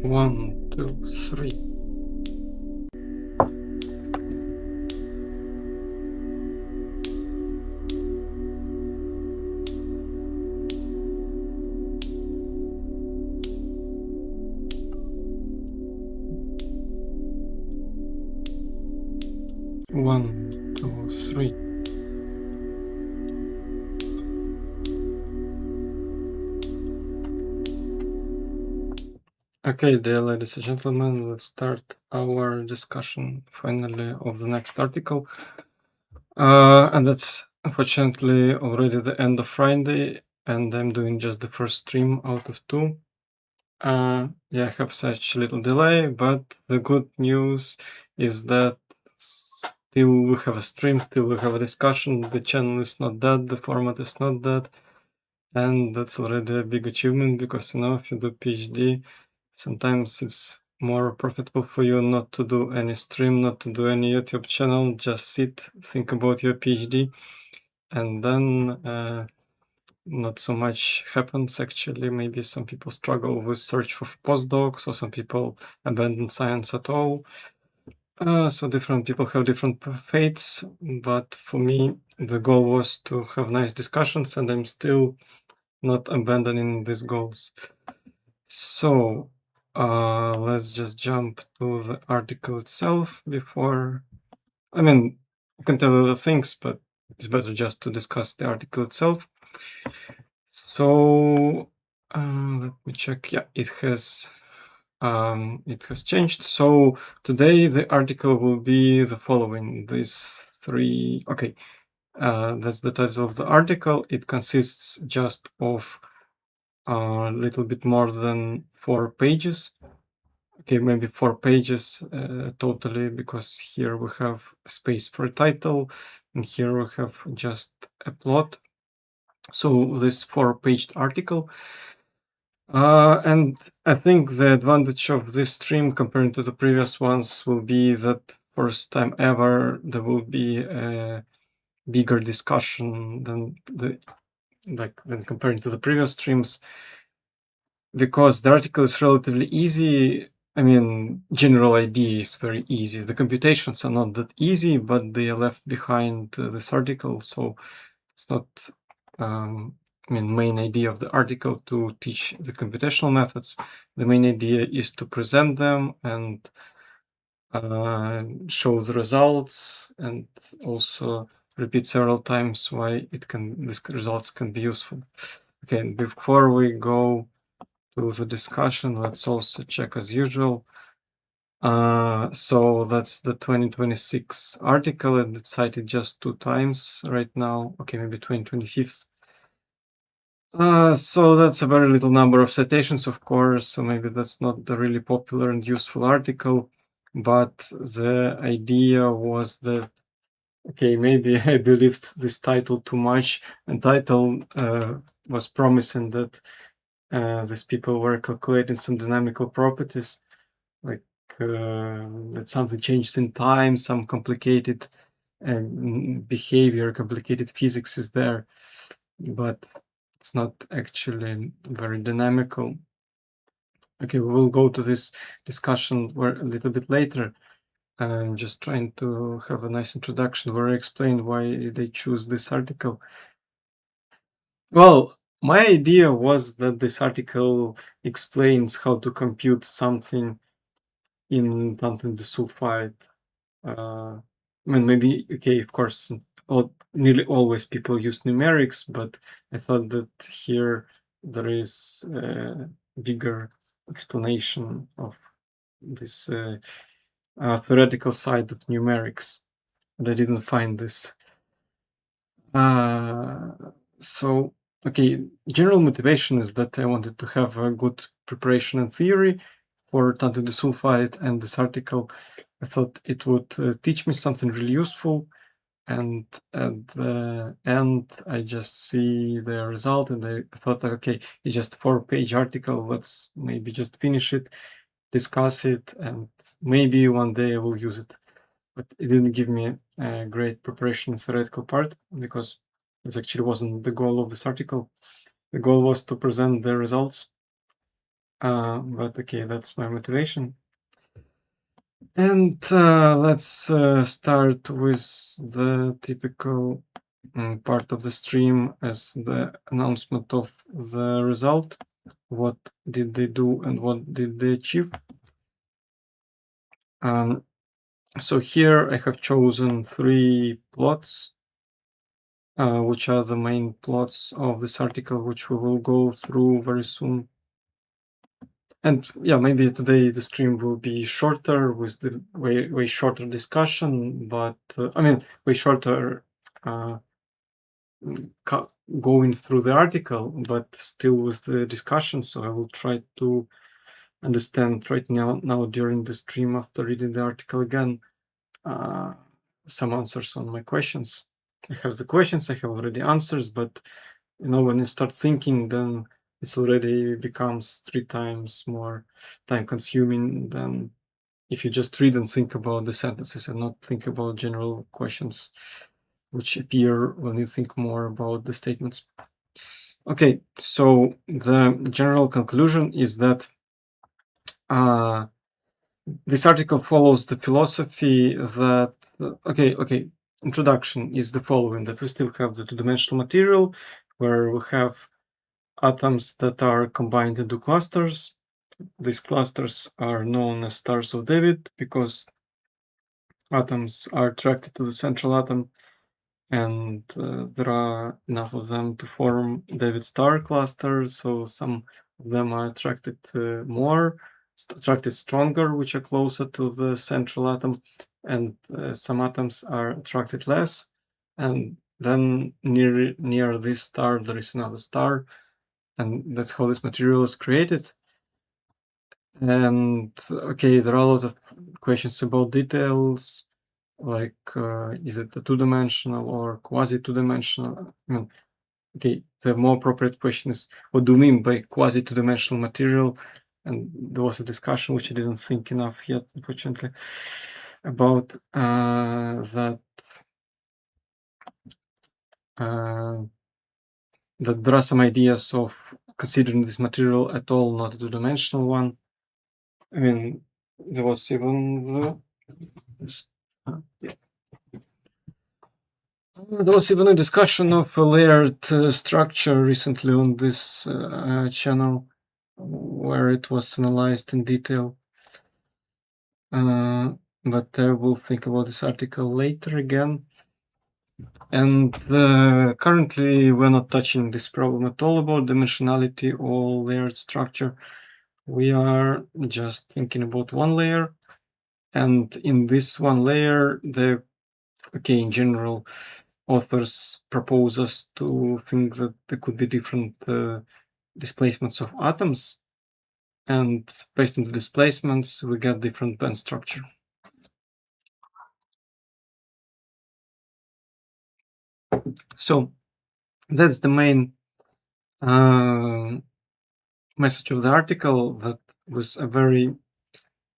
1, 2, 3. One, two, three. Okay, dear ladies and gentlemen, let's start our discussion finally of the next article. And that's unfortunately already the end of Friday, and I'm doing just the first stream out of two. Yeah, I have such a little delay, but the good news is that still we have a stream, still we have a discussion, the channel is not dead, the format is not dead, and that's already a big achievement because, you know, if you do PhD, sometimes it's more profitable for you not to do any stream, not to do any YouTube channel, just sit, think about your PhD, and then not so much happens actually. Maybe some people struggle with search for postdocs, or some people abandon science at all. So different people have different fates, but for me, the goal was to have nice discussions, and I'm still not abandoning these goals. So let's just jump to the article itself before. I mean, I can tell other things, but it's better just to discuss the article itself. So let me check. Yeah, it has changed. So today the article will be the following. These three. Okay, that's the title of the article. It consists just of a little bit more than 4 pages. Okay, maybe 4 pages totally, because here we have a space for a title, and here we have just a plot. So this 4-page article. And I think the advantage of this stream compared to the previous ones will be that first time ever there will be a bigger discussion than comparing to the previous streams, because the article is relatively easy. I mean, general idea is very easy. The computations are not that easy, but they are left behind this article, so it's not main idea of the article to teach the computational methods. The main idea is to present them and show the results, and also repeat several times why these results can be useful. Okay, before we go to the discussion, let's also check as usual. So that's the 2026 article, and it's cited just 2 times right now. Okay, maybe 2025. So that's a very little number of citations, of course, so maybe that's not the really popular and useful article, but the idea was that, okay, maybe I believed this title too much, and title was promising that these people were calculating some dynamical properties, like that something changes in time, some complicated behavior, complicated physics is there, but it's not actually very dynamical. Okay, we will go to this discussion a little bit later. I'm just trying to have a nice introduction where I explain why they choose this article. Well, my idea was that this article explains how to compute something in tandem disulfide. I mean, maybe, okay, of course, nearly always people use numerics, but I thought that here there is a bigger explanation of this theoretical side of numerics, and I didn't find this. So, okay, general motivation is that I wanted to have a good preparation in theory for tandem disulfide, and this article, I thought it would teach me something really useful. And at the end, I just see the result, and I thought, okay, it's just a 4-page article. Let's maybe just finish it, discuss it, and maybe one day I will use it. But it didn't give me a great preparation in theoretical part, because this actually wasn't the goal of this article. The goal was to present the results. but okay, that's my motivation. And let's start with the typical part of the stream as the announcement of the result. What did they do and what did they achieve? So here I have chosen 3 plots, which are the main plots of this article, which we will go through very soon. And yeah, maybe today the stream will be shorter with the way shorter discussion, but I mean, way shorter going through the article, but still with the discussion. So I will try to understand right now during the stream after reading the article again, some answers on my questions. I have the questions, I have already answers, but when you start thinking, then it's already becomes 3 times more time consuming than if you just read and think about the sentences and not think about general questions which appear when you think more about the statements. Okay, so the general conclusion is that this article follows the philosophy that, okay, introduction is the following, that we still have the two-dimensional material where we have atoms that are combined into clusters. These clusters are known as stars of David because atoms are attracted to the central atom, and there are enough of them to form David star clusters. So some of them are attracted attracted stronger, which are closer to the central atom, and some atoms are attracted less. And then near this star there is another star, and that's how this material is created. And okay, there are a lot of questions about details, like is it a two-dimensional or quasi two-dimensional? Okay, the more appropriate question is, what do you mean by quasi two-dimensional material? And there was a discussion which I didn't think enough yet, unfortunately, about that there are some ideas of considering this material at all not a two-dimensional one. I mean, there was even a discussion of a layered structure recently on this channel, where it was analyzed in detail. But I will think about this article later again. And currently, we're not touching this problem at all about dimensionality or layered structure. We are just thinking about one layer. And in this one layer, in general, authors propose us to think that there could be different displacements of atoms. And based on the displacements, we get different band structure. So that's the main message of the article, that was a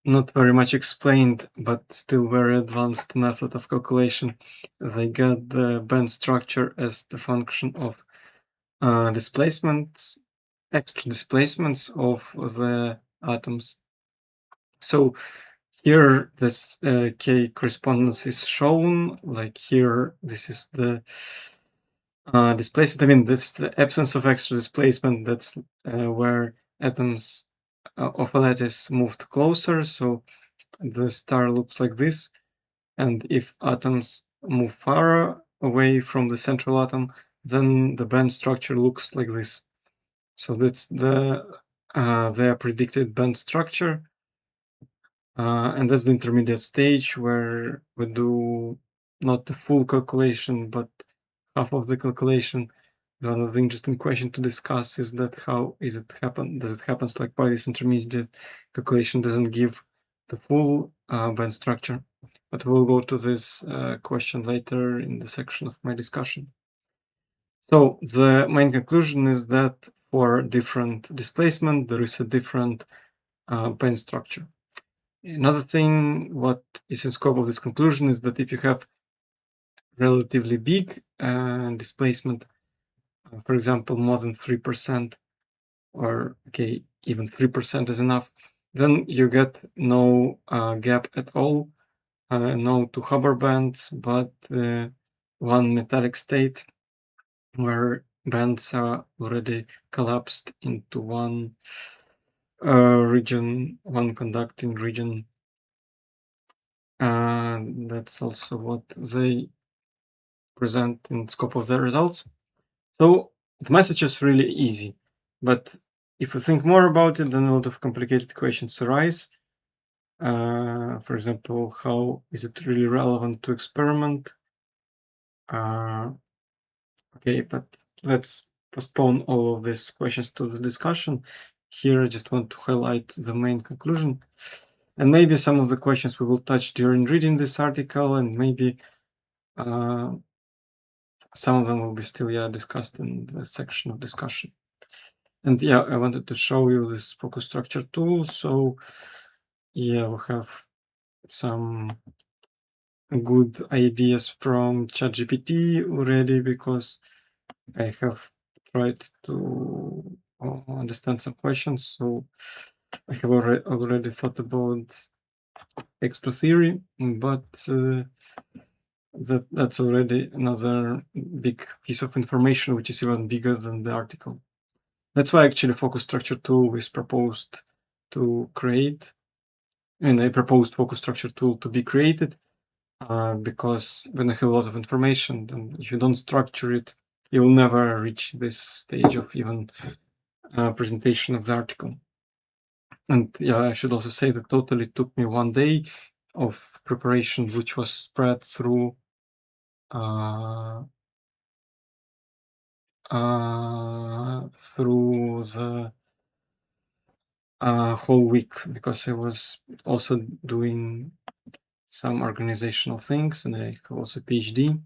not very much explained, but still very advanced method of calculation. They get the band structure as the function of displacements, extra displacements of the atoms. So here this K correspondence is shown, like here this is the displacement. I mean, this is the absence of extra displacement. That's where atoms of a lattice moved closer, so the star looks like this. And if atoms move far away from the central atom, then the band structure looks like this. So that's their predicted band structure. And that's the intermediate stage where we do not the full calculation, but half of the calculation. One of the interesting question to discuss is that how is it happen? Does it happen like by this intermediate calculation doesn't give the full band structure? But we'll go to this question later in the section of my discussion. So the main conclusion is that for different displacement, there is a different band structure. Another thing, what is in scope of this conclusion, is that if you have relatively big displacement, for example, more than 3%, or even 3% is enough, then you get no gap at all, no two Hubbard bands, but one metallic state where bands are already collapsed into one region, one conducting region. And that's also what they present in scope of their results. So the message is really easy, but if you think more about it, then a lot of complicated questions arise. For example, how is it really relevant to experiment? Okay, but let's postpone all of these questions to the discussion. Here, I just want to highlight the main conclusion. And maybe some of the questions we will touch during reading this article, and maybe some of them will be still discussed in the section of discussion. And I wanted to show you this focus structure tool. So we have some good ideas from ChatGPT already, because I have tried to understand some questions. So I have already thought about extra theory, but that's already another big piece of information, which is even bigger than the article. That's why actually focus structure tool is proposed to create, and I proposed focus structure tool to be created, because when I have a lot of information, then if you don't structure it, you will never reach this stage of even presentation of the article. And I should also say that totally took me 1 day of preparation, which was spread through the whole week, because I was also doing some organizational things, and I have also PhD.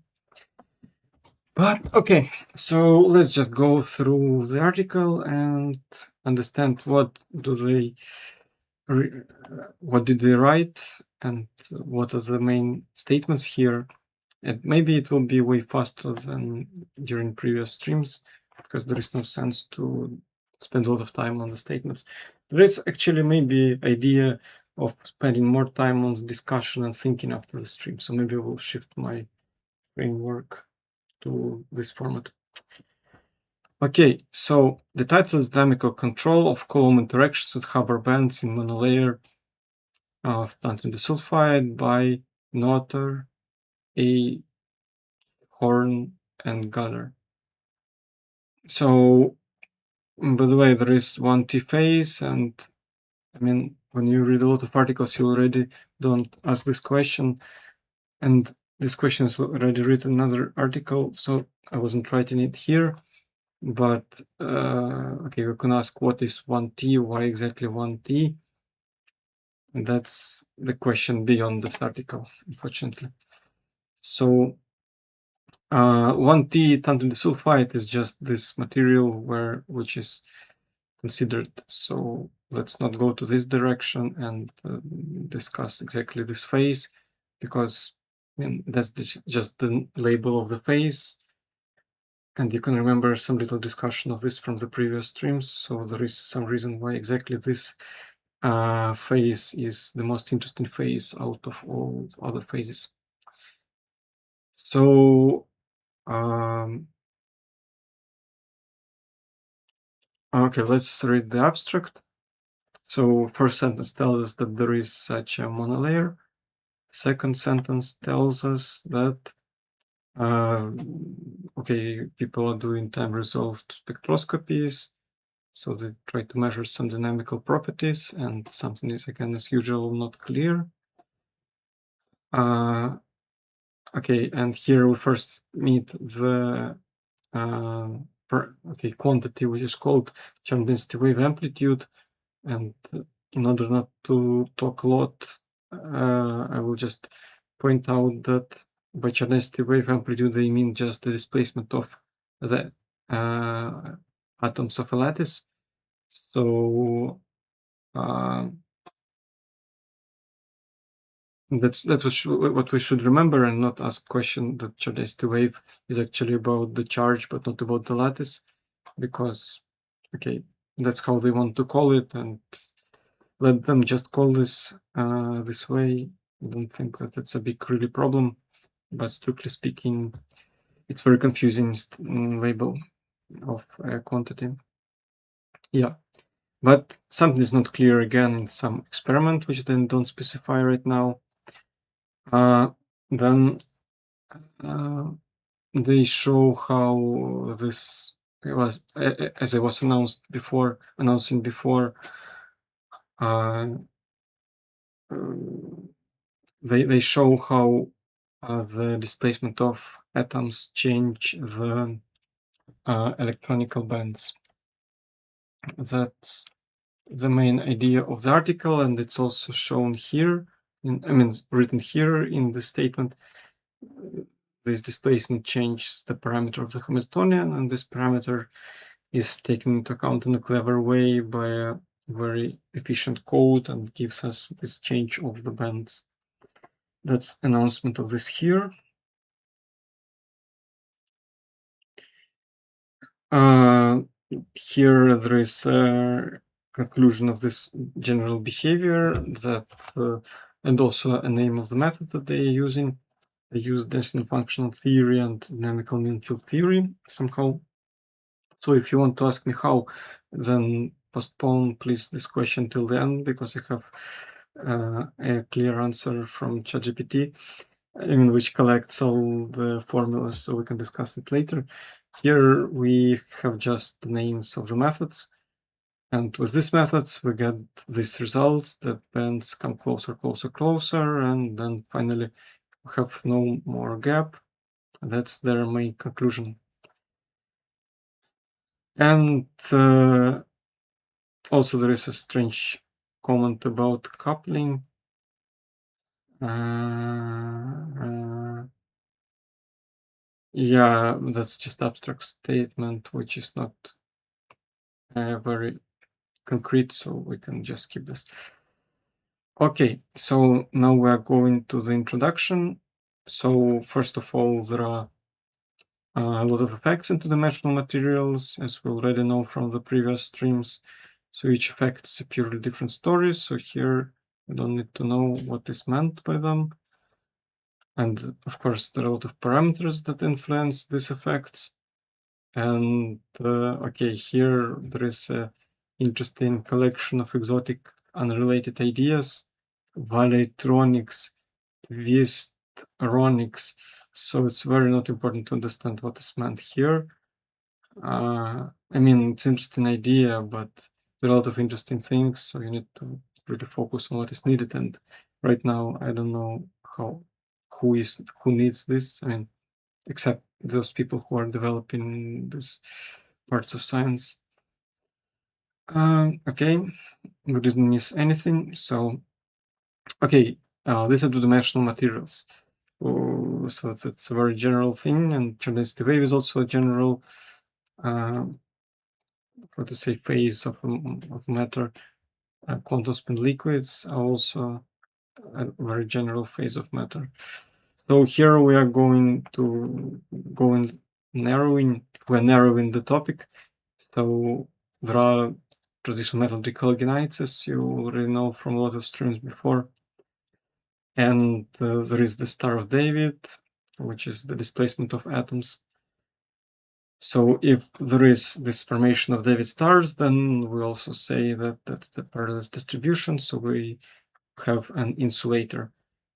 But okay, so let's just go through the article and understand what did they write, and what are the main statements here. And maybe it will be way faster than during previous streams, because there is no sense to spend a lot of time on the statements. There is actually maybe idea of spending more time on the discussion and thinking after the stream. So maybe I will shift my framework to this format. Okay, so the title is Dynamical Control of Coulomb Interactions at Hubbard Bands in Monolayer of tungsten disulfide by Notter, A. Horn, and Gunner. So, by the way, there is 1T phase, and I mean, when you read a lot of articles, you already don't ask this question, and this question is already written in another article, so I wasn't writing it here. But okay, we can ask what is 1T, why exactly 1T? And that's the question beyond this article, unfortunately. So 1T tungsten disulfide is just this material which is considered. So let's not go to this direction and discuss exactly this phase, because that's just the label of the phase. And you can remember some little discussion of this from the previous streams. So there is some reason why exactly this phase is the most interesting phase out of all other phases. So okay, let's read the abstract. So first sentence tells us that there is such a monolayer. Second sentence tells us that okay, people are doing time-resolved spectroscopies, so they try to measure some dynamical properties, and something is, again, as usual, not clear. Okay, and here we first meet the quantity, which is called charge density wave amplitude. And in order not to talk a lot, I will just point out that by charge density wave amplitude, they mean just the displacement of the atoms of a lattice. So that's what we should remember, and not ask question that charge density wave is actually about the charge, but not about the lattice, because okay, that's how they want to call it, and let them just call this this way. I don't think that it's a big really problem, but strictly speaking, it's very confusing label of quantity. Yeah, but something is not clear again in some experiment, which then don't specify right now. Then they show how this was, as I was announcing before, they show how the displacement of atoms change the electronical bands. That's the main idea of the article, and it's also shown here. Written here in the statement. This displacement changes the parameter of the Hamiltonian, and this parameter is taken into account in a clever way by a very efficient code and gives us this change of the bands. That's announcement of this here. Here there is a conclusion of this general behavior that, and also a name of the method that they are using. They use density functional theory and dynamical mean field theory somehow. So if you want to ask me how, then postpone please this question till the end, because I have a clear answer from ChatGPT, which collects all the formulas, so we can discuss it later. Here we have just the names of the methods, and with these methods we get these results that bands come closer, closer, closer, and then finally we have no more gap. That's their main conclusion. And also there is a strange comment about coupling. Yeah, that's just abstract statement, which is not very concrete, so we can just skip this. Okay, so now we are going to the introduction. So first of all, there are a lot of effects in two-dimensional materials, as we already know from the previous streams. So each effect is a purely different story. So here we don't need to know what is meant by them. And of course, there are a lot of parameters that influence these effects. And okay, here there is an interesting collection of exotic unrelated ideas, valetronics, twistronics. So it's very not important to understand what is meant here. It's an interesting idea, but there are a lot of interesting things, so you need to really focus on what is needed. And right now, I don't know who needs this. Except those people who are developing these parts of science. Okay, we didn't miss anything. So, okay, these are two-dimensional materials. So that's a very general thing, and chauvinistic wave is also a general, how to say, phase of matter. Quantum spin liquids are also a very general phase of matter. So here we are going to narrowing the topic. So there are traditional metal colligenites, as you already know from a lot of streams before. And there is the Star of David, which is the displacement of atoms. So if there is this formation of David stars, then we also say that that's the parallel distribution. So we have an insulator,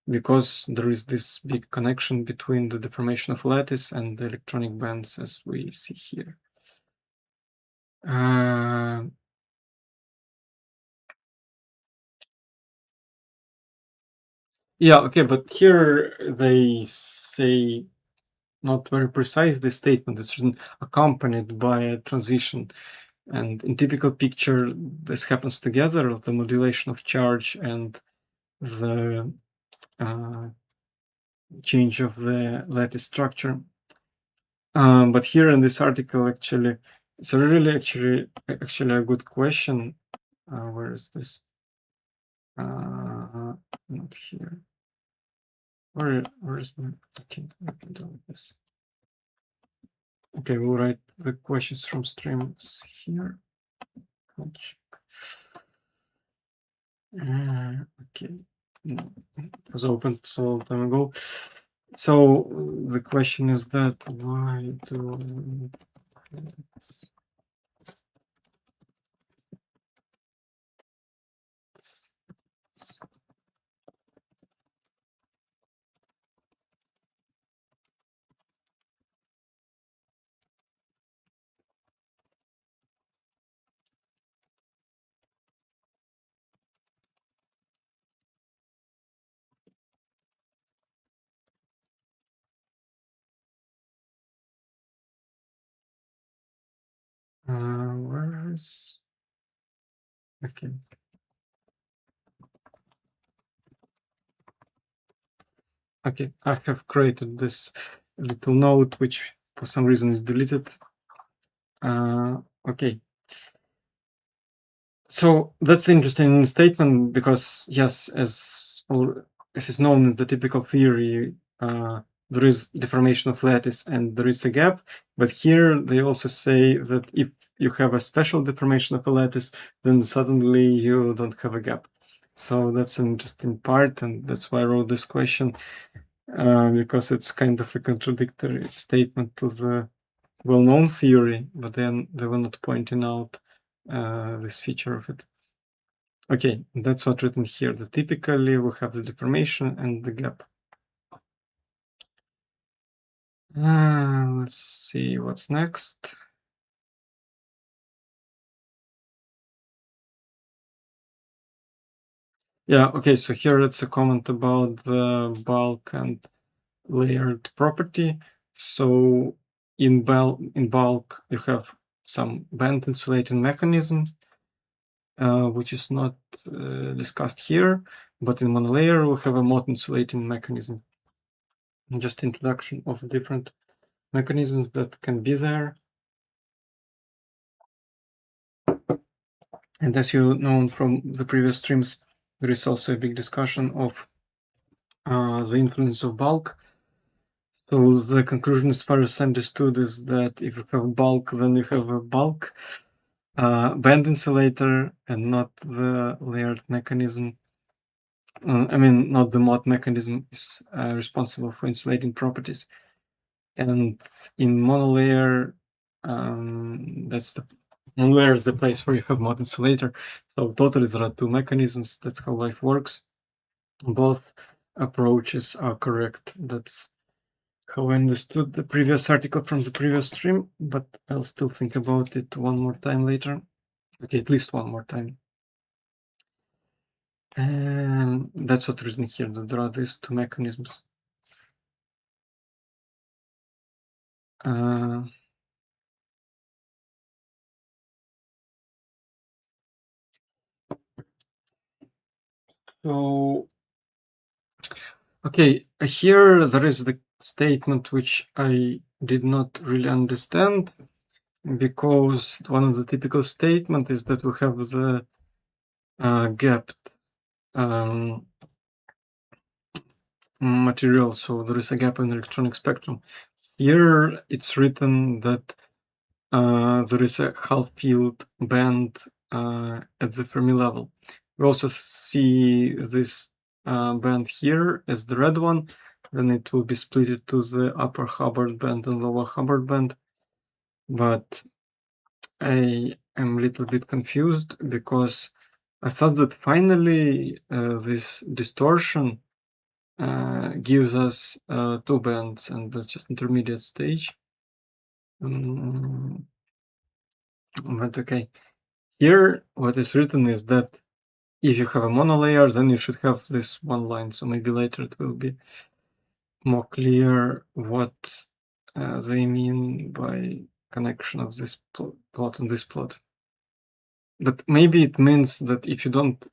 because there is this big connection between the deformation of lattice and the electronic bands, as we see here. Yeah, okay, but here they say not very precise the statement that's written accompanied by a transition. And in typical picture, this happens together, the modulation of charge and the change of the lattice structure. But here in this article, actually, it's a really actually a good question. Where is this? Not here. Where is my? Okay, let me do this. Okay, we'll write the questions from streams here. Okay. It was opened so long time ago. So the question is that why do where is okay. Okay, I have created this little note which for some reason is deleted. Okay. So that's an interesting statement because yes, as is known as the typical theory, there is deformation of lattice and there is a gap. But here they also say that if you have a special deformation of a lattice, then suddenly you don't have a gap. So that's an interesting part, and that's why I wrote this question, because it's kind of a contradictory statement to the well-known theory, but then they were not pointing out this feature of it. Okay, that's what's written here. That typically we have the deformation and the gap. Let's see what's next. Yeah, okay, so here it's a comment about the bulk and layered property. So in bulk you have some band insulating mechanisms, which is not discussed here, but in monolayer we have a mode insulating mechanism. Just introduction of different mechanisms that can be there. And as you know from the previous streams, there is also a big discussion of the influence of bulk. So the conclusion, as far as understood, is that if you have bulk, then you have a bulk band insulator and not the layered mechanism. I mean, not the mod mechanism is responsible for insulating properties. And in monolayer, that's the monolayer is the place where you have mod insulator. So totally there are two mechanisms. That's how life works. Both approaches are correct. That's how I understood the previous article from the previous stream, but I'll still think about it one more time later. Okay, at least one more time. And that's what's written here, that there are these two mechanisms. So, okay, here there is the statement which I did not really understand, because one of the typical statement is that we have the gapped material, so there is a gap in the electronic spectrum. Here it's written that there is a half field band at the Fermi level. We also see this band here as the red one, then it will be split to the upper Hubbard band and lower Hubbard band. But I am a little bit confused because I thought that finally this distortion gives us two bands, and that's just intermediate stage. But okay, here what is written is that if you have a monolayer, then you should have this one line. So maybe later it will be more clear what they mean by connection of this plot and this plot. But maybe it means that if you don't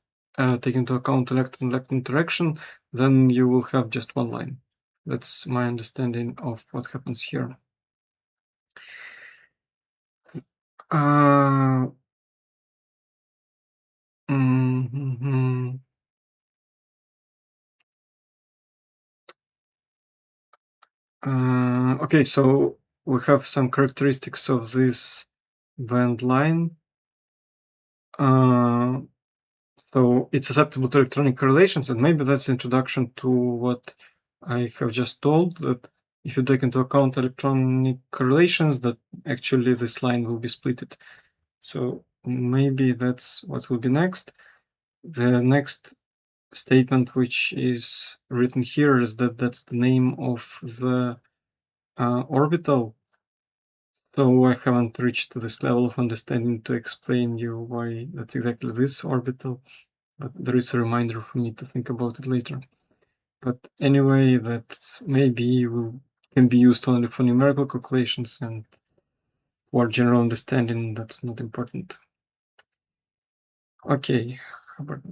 take into account electron-electron interaction, then you will have just one line. That's my understanding of what happens here. Okay, so we have some characteristics of this band line. So it's susceptible to electronic correlations, and maybe that's introduction to what I have just told, that if you take into account electronic correlations, that actually this line will be splitted. So maybe that's what will be next. The next statement which is written here is that that's the name of the orbital. So I haven't reached this level of understanding to explain you why that's exactly this orbital, but there is a reminder for me to think about it later. But anyway, that maybe can be used only for numerical calculations, and for general understanding, that's not important. Okay, Hubbard.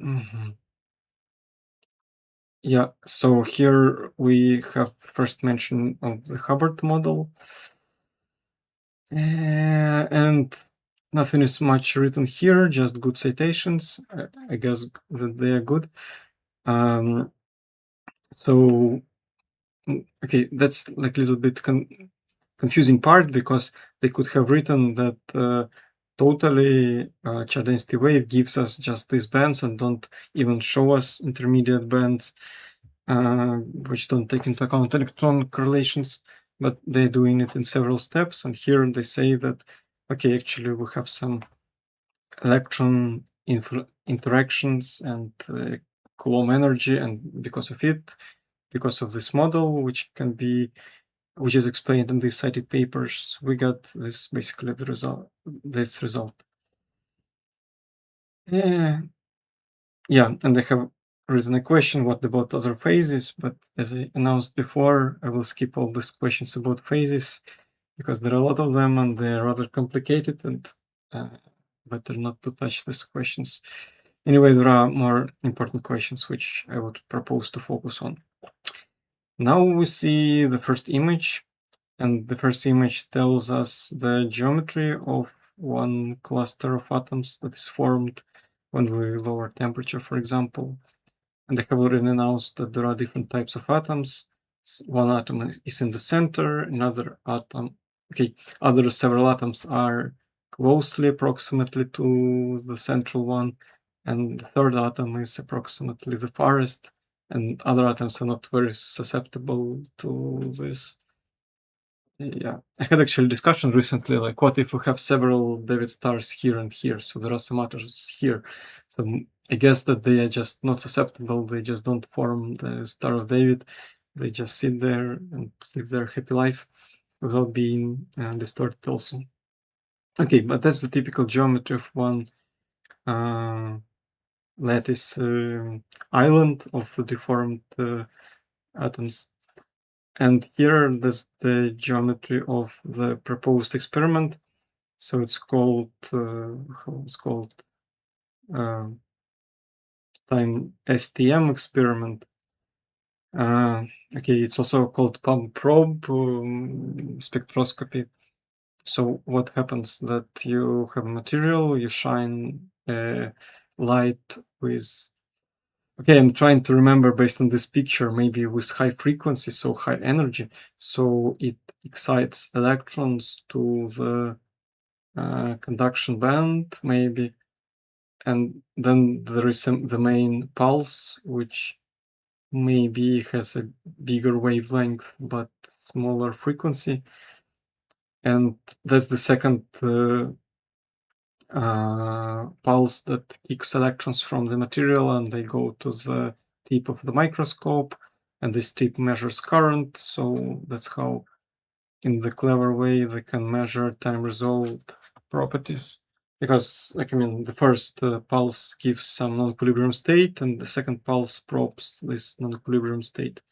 Yeah, so here we have first mention of the Hubbard model. And nothing is much written here, just good citations. I guess that they are good. So, okay, that's like a little bit confusing part, because they could have written that totally charge density wave gives us just these bands and don't even show us intermediate bands, which don't take into account electron correlations, but they're doing it in several steps. And here they say that, okay, actually we have some electron interactions and Coulomb energy, and because of this model, which is explained in these cited papers, we got this basically this result. Yeah, and I have written a question, what about other phases? But as I announced before, I will skip all these questions about phases, because there are a lot of them and they're rather complicated, and better not to touch these questions. Anyway, there are more important questions which I would propose to focus on. Now we see the first image, and the first image tells us the geometry of one cluster of atoms that is formed when we lower temperature, for example. And I have already announced that there are different types of atoms. One atom is in the center, other several atoms are closely approximately to the central one, and the third atom is approximately the farthest, and other atoms are not very susceptible to this. Yeah, I had actually discussion recently, like what if we have several David stars here and here? So there are some atoms here. So I guess that they are just not susceptible. They just don't form the Star of David. They just sit there and live their happy life without being distorted also. Okay, but that's the typical geometry of one lattice island of the deformed atoms. And here there's the geometry of the proposed experiment. So it's called time STM experiment. Okay, it's also called pump probe spectroscopy. So what happens that you have a material, you shine light with. Okay, I'm trying to remember based on this picture, maybe with high frequency, so high energy, so it excites electrons to the conduction band, maybe, and then there is the main pulse, which maybe has a bigger wavelength but smaller frequency, and that's the second pulse that kicks electrons from the material, and they go to the tip of the microscope, and this tip measures current. So that's how, in the clever way, they can measure time-resolved properties. Because, the first pulse gives some non-equilibrium state, and the second pulse probes this non-equilibrium state.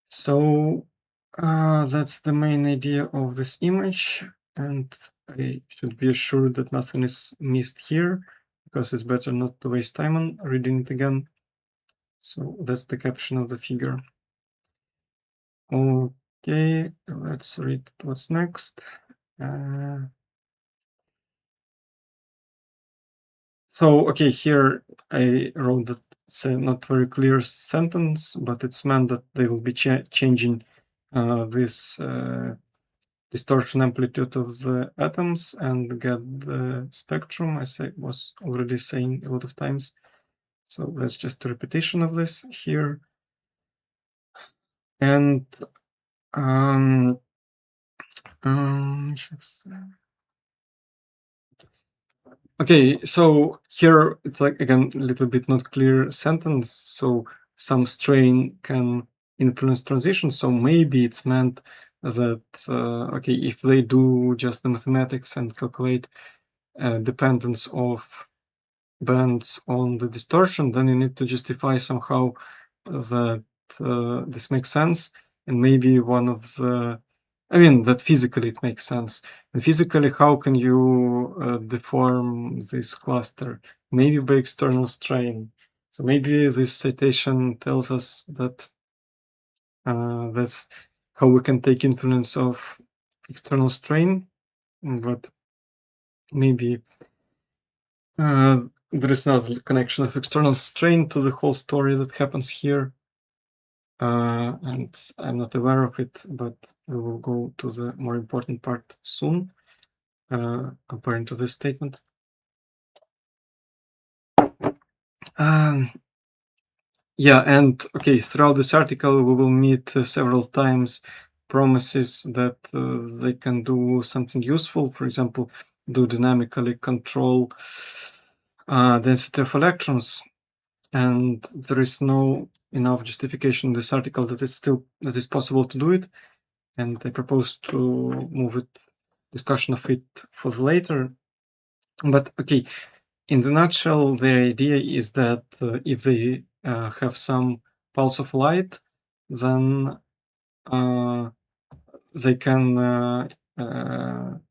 So that's the main idea of this image, and I should be assured that nothing is missed here, because it's better not to waste time on reading it again. So that's the caption of the figure. Okay, let's read what's next. So, okay, here I wrote that it's a not very clear sentence, but it's meant that they will be changing this distortion amplitude of the atoms and get the spectrum, as I was already saying a lot of times. So that's just a repetition of this here. And okay, so here it's like, again, a little bit not clear sentence. So some strain can influence transition. So maybe it's meant that, okay, if they do just the mathematics and calculate dependence of bands on the distortion, then you need to justify somehow that this makes sense. And maybe one of the, I mean, that physically it makes sense. And physically, how can you deform this cluster? Maybe by external strain. So maybe this citation tells us that that's how we can take influence of external strain, but maybe there is not a connection of external strain to the whole story that happens here. And I'm not aware of it, but we will go to the more important part soon, comparing to this statement. Yeah, and okay, throughout this article, we will meet several times promises that they can do something useful. For example, do dynamically control density of electrons, and there is no enough justification in this article that is possible to do it. And I propose to move it discussion of it for later. But okay, in the nutshell, the idea is that if they have some pulse of light, then they can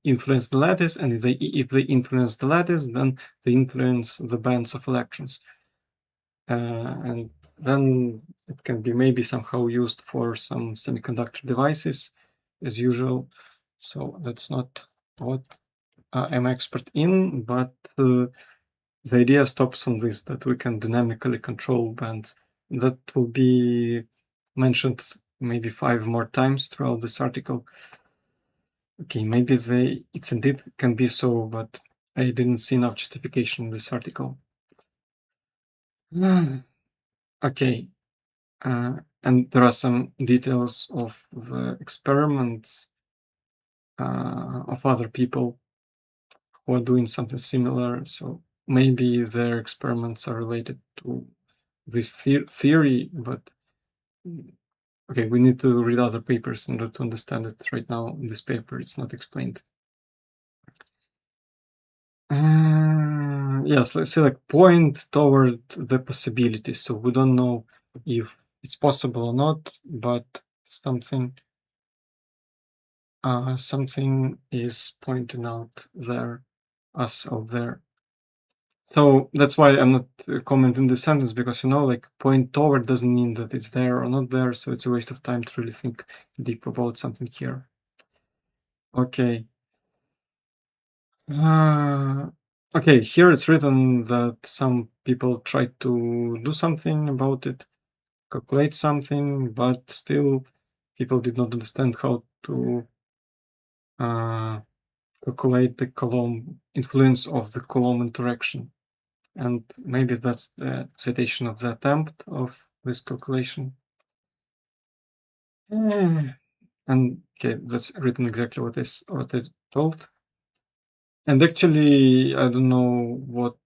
influence the lattice, and if they influence the lattice, then they influence the bands of electrons. And then it can be maybe somehow used for some semiconductor devices, as usual. So that's not what I'm expert in, but the idea stops on this, that we can dynamically control bands. That will be mentioned maybe 5 more times throughout this article. Okay, maybe it's indeed can be so, but I didn't see enough justification in this article. Okay, and there are some details of the experiments of other people who are doing something similar. So maybe their experiments are related to this theory, but okay, we need to read other papers in order to understand it. Right now, in this paper, it's not explained. Yeah, so select point toward the possibility. So we don't know if it's possible or not, but something is pointing out there, us out there. So that's why I'm not commenting the sentence, because, like, point toward doesn't mean that it's there or not there. So it's a waste of time to really think deep about something here. Okay. Okay, here it's written that some people tried to do something about it, calculate something, but still people did not understand how to calculate the Coulomb influence of the Coulomb interaction. And maybe that's the citation of the attempt of this calculation. And okay, that's written exactly what I told. And actually, I don't know what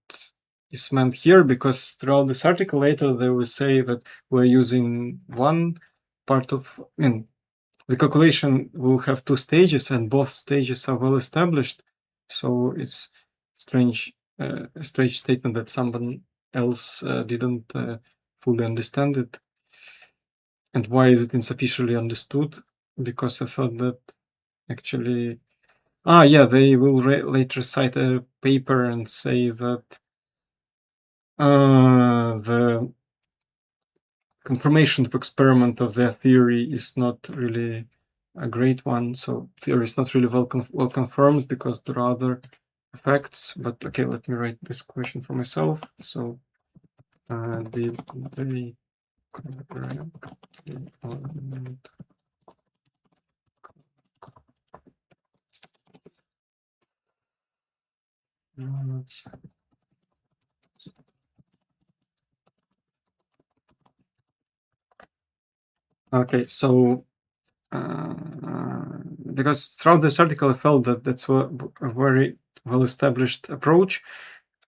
is meant here, because throughout this article later they will say that we're using one part of, the calculation will have 2 stages, and both stages are well established. So it's a strange statement that someone else didn't fully understand it. And why is it insufficiently understood? Because I thought that actually, yeah, they will later cite a paper and say that the confirmation of experiment of their theory is not really a great one. So theory is not really well confirmed because there are other effects. But okay, let me write this question for myself. So did they correct Okay, so because throughout this article I felt that that's a very well-established approach,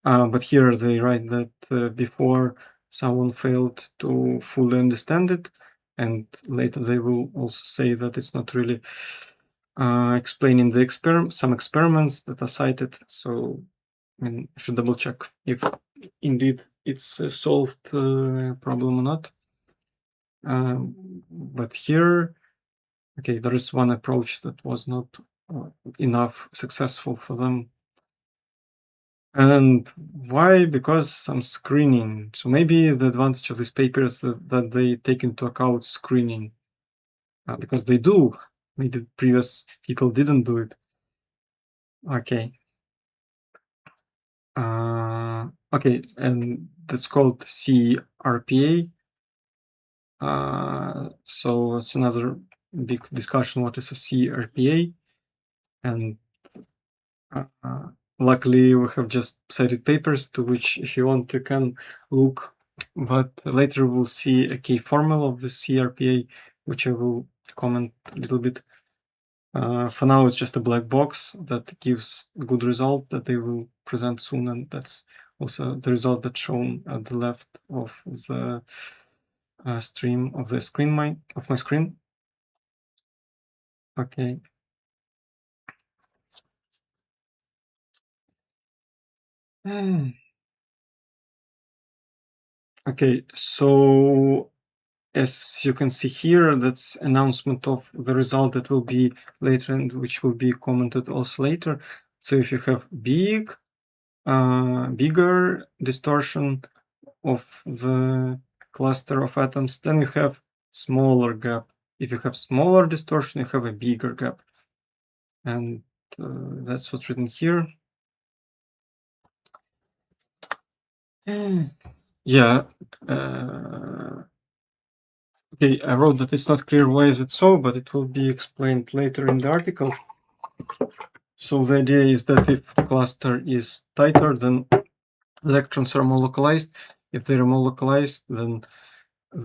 but here they write that before someone failed to fully understand it, and later they will also say that it's not really explaining the some experiments that are cited. So I mean, I should double check if indeed it's a solved problem or not. But here, okay, there is one approach that was not enough successful for them. And why? Because some screening. So maybe the advantage of these papers that they take into account screening, because they do. Maybe previous people didn't do it. Okay. Okay, and that's called CRPA. So it's another big discussion. What is a CRPA? And luckily, we have just cited papers to which, if you want, you can look. But later we'll see a key formula of the CRPA, which I will comment a little bit. For now, it's just a black box that gives a good result that they will present soon, and that's also the result that's shown at the left of the stream of the screen of my screen. Okay. Okay, so as you can see here, that's announcement of the result that will be later and which will be commented also later. So if you have bigger distortion of the cluster of atoms, then you have smaller gap. If you have smaller distortion, you have a bigger gap. And that's what's written here. Yeah. Okay, I wrote that it's not clear why is it so, but it will be explained later in the article. So the idea is that if cluster is tighter, then electrons are more localized. If they are more localized, then I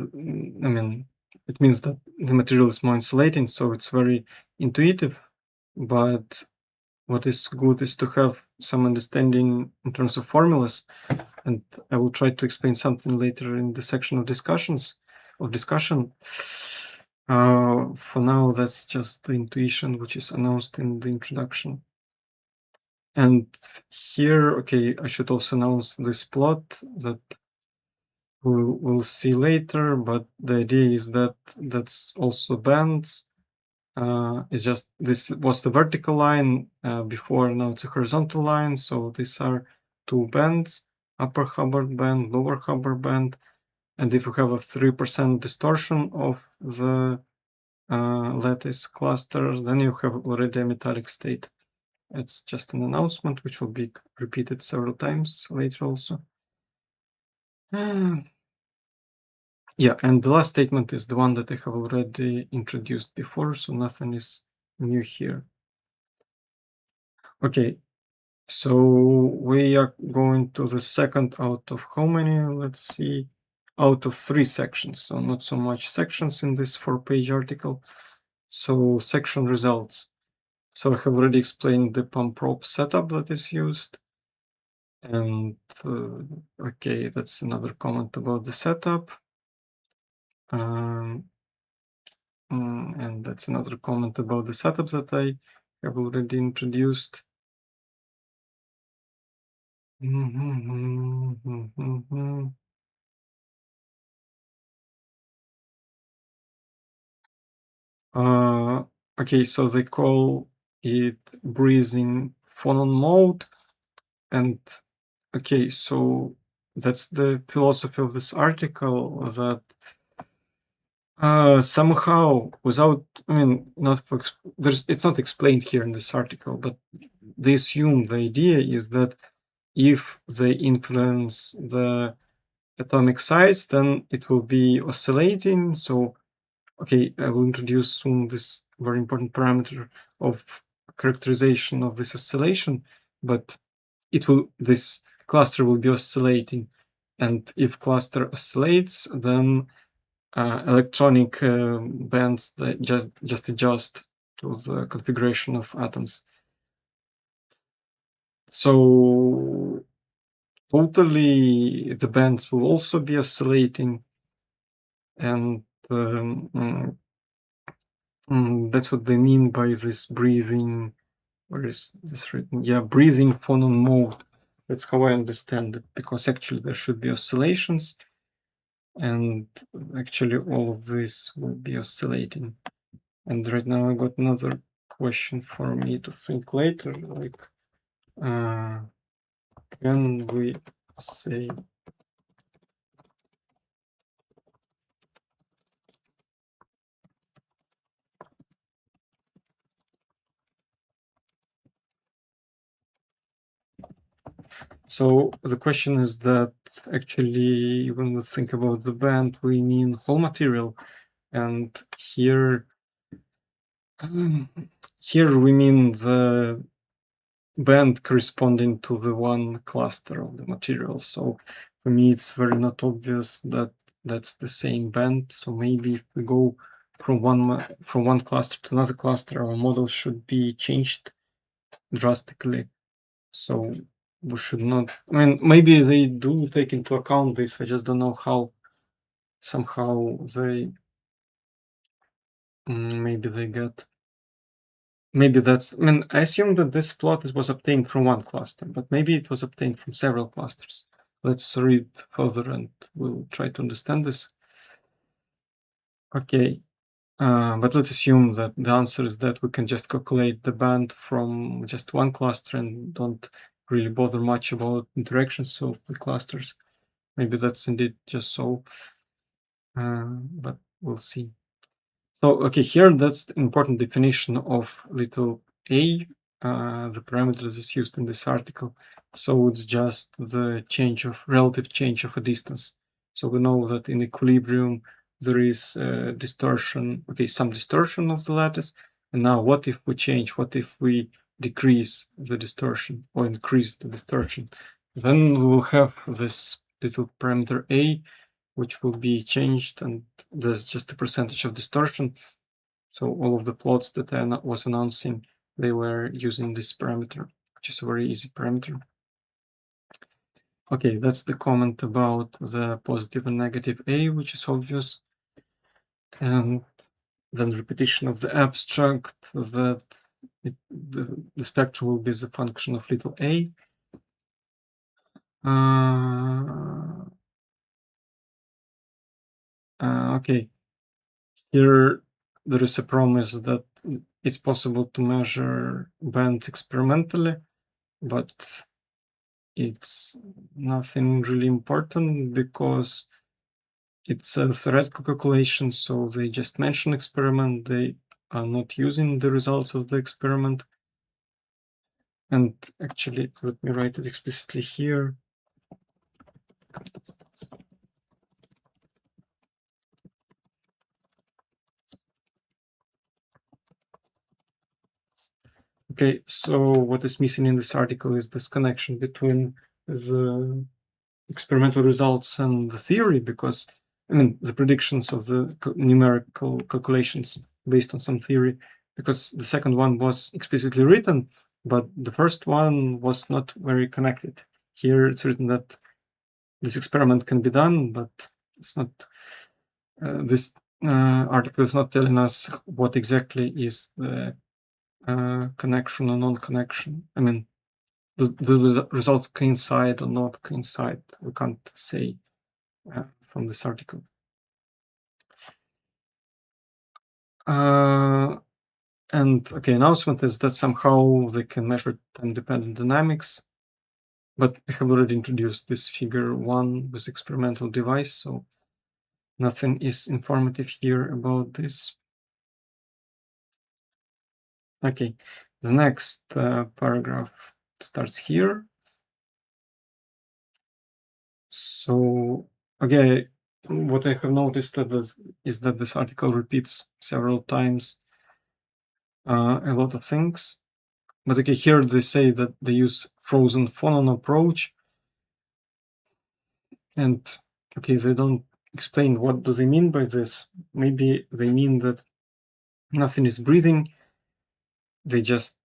mean, it means that the material is more insulating, so it's very intuitive. But what is good is to have some understanding in terms of formulas, and I will try to explain something later in the section of discussion. For now, that's just the intuition which is announced in the introduction. And here, okay, I should also announce this plot that we'll see later, but the idea is that that's also bands. It's just this was the vertical line before, now it's a horizontal line. So these are two bands, upper Hubbard band, lower Hubbard band. And if you have a 3% distortion of the lattice clusters, then you have already a metallic state. It's just an announcement which will be repeated several times later also. Yeah, and the last statement is the one that I have already introduced before, so nothing is new here. Okay, so we are going to the second out of how many? Let's see, out of 3 sections, so not so much sections in this 4-page article. So section results. So I have already explained the pump probe setup that is used. And okay, that's another comment about the setup. And that's another comment about the setup that I have already introduced. Okay, so they call it breathing phonon mode. And okay, so that's the philosophy of this article, that somehow without, I mean, not it's not explained here in this article, but they assume the idea is that if they influence the atomic size, then it will be oscillating. So, okay, I will introduce soon this very important parameter of characterization of this oscillation, but this cluster will be oscillating, and if cluster oscillates, then electronic bands that just adjust to the configuration of atoms. So totally the bands will also be oscillating, and that's what they mean by this breathing. Where is this written? Yeah, breathing phonon mode. That's how I understand it, because actually there should be oscillations, and actually all of this will be oscillating. And right now I got another question for me to think later, like, can we say so the question is that actually when we think about the band, we mean whole material, and here here we mean the band corresponding to the one cluster of the material. So for me, it's very not obvious that that's the same band. So maybe if we go from one cluster to another cluster, our model should be changed drastically. So we should not. I mean, maybe they do take into account this. I just don't know how. Somehow they maybe they get. Maybe that's. I mean, I assume that this plot was obtained from one cluster, but maybe it was obtained from several clusters. Let's read further and we'll try to understand this. Okay, but let's assume that the answer is that we can just calculate the band from just one cluster and don't really bother much about interactions of the clusters. Maybe that's indeed just so, but we'll see. So, okay, here that's the important definition of little a, the parameter that is used in this article. So it's just the relative change of a distance. So we know that in equilibrium there is distortion, okay, some distortion of the lattice. And now what if we change? What if we decrease the distortion or increase the distortion? Then we will have this little parameter a, which will be changed, and there's just a percentage of distortion. So all of the plots that I was announcing, they were using this parameter, which is a very easy parameter. Okay, that's the comment about the positive and negative A, which is obvious. And then repetition of the abstract that the spectrum will be the function of little a. Okay, here there is a promise that it's possible to measure bands experimentally, but it's nothing really important because it's a theoretical calculation, so they just mention experiment, they are not using the results of the experiment. And actually, let me write it explicitly here. Okay, so what is missing in this article is this connection between the experimental results and the theory, because I mean the predictions of the numerical calculations based on some theory, because the second one was explicitly written, but the first one was not very connected. Here it's written that this experiment can be done, but it's not. This article is not telling us what exactly is the connection or non-connection. I mean, the results coincide or not coincide. We can't say from this article. And okay, announcement is that somehow they can measure time-dependent dynamics, but I have already introduced this figure 1 with experimental device, so nothing is informative here about this. Okay, the next paragraph starts here. So, okay, what I have noticed is that this article repeats several times a lot of things. But okay, here they say that they use frozen phonon approach, and okay, they don't explain what do they mean by this. Maybe they mean that nothing is breathing. They just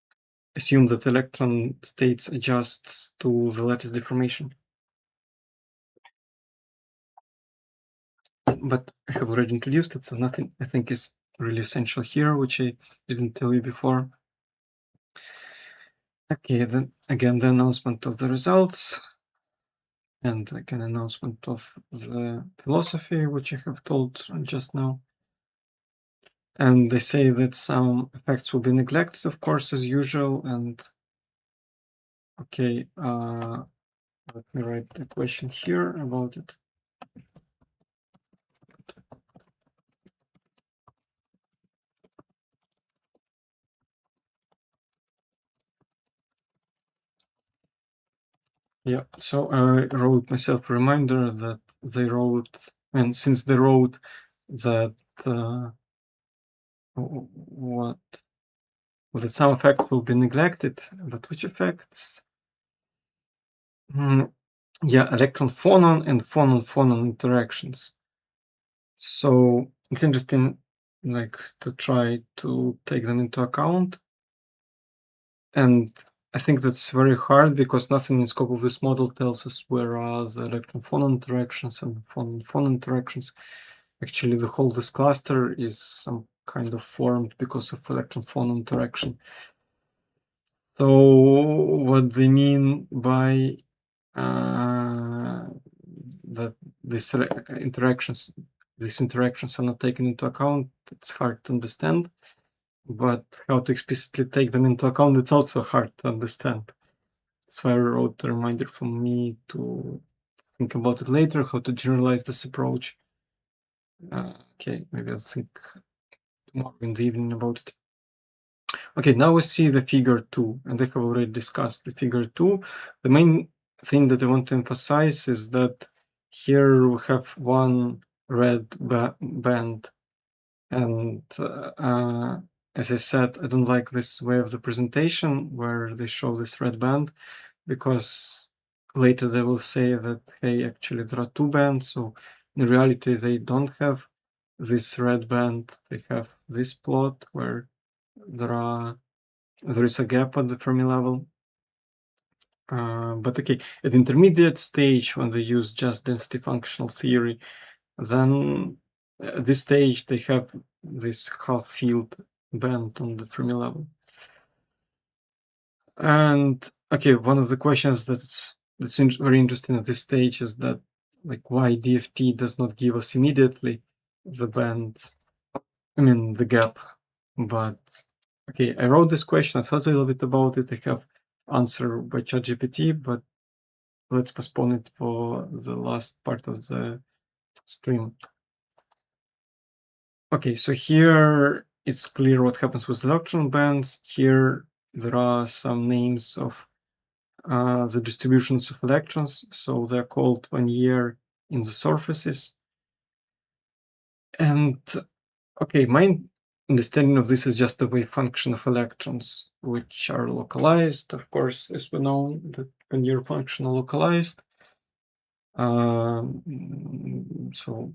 assume that electron states adjust to the lattice deformation. But I have already introduced it, so nothing I think is really essential here, which I didn't tell you before. Okay, then again, the announcement of the results, and again, announcement of the philosophy, which I have told just now. And they say that some effects will be neglected, of course, as usual. And okay, let me write the question here about it. Yeah, so I wrote myself a reminder that they wrote, and since they wrote that what that some effects will be neglected, but which effects? Yeah, electron phonon and phonon phonon interactions. So it's interesting, like, to try to take them into account. And I think that's very hard because nothing in scope of this model tells us where are the electron phonon interactions and phonon phonon interactions. Actually, the whole this cluster is some kind of formed because of electron phonon interaction. So what they mean by that these interactions are not taken into account, it's hard to understand. But how to explicitly take them into account, it's also hard to understand. That's why I wrote a reminder for me to think about it later, how to generalize this approach. Okay, maybe I'll think tomorrow in the evening about it. Okay, now we see the figure 2, and I have already discussed the figure 2. The main thing that I want to emphasize is that here we have one red band, and as I said, I don't like this way of the presentation where they show this red band, because later they will say that, hey, actually there are two bands, so in reality they don't have this red band, they have this plot where there is a gap at the Fermi level. But okay, at intermediate stage, when they use just density functional theory, then at this stage they have this half field band on the Fermi level. And okay, one of the questions that's very interesting at this stage is that, like, why DFT does not give us immediately the bands, I mean the gap. But okay, I wrote this question, I thought a little bit about it, I have answer by ChatGPT, but let's postpone it for the last part of the stream. Okay, so here it's clear what happens with electron bands. Here there are some names of the distributions of electrons, so they're called linear in the surfaces. And okay, my understanding of this is just a wave function of electrons, which are localized. Of course, as we know, the linear function are localized. So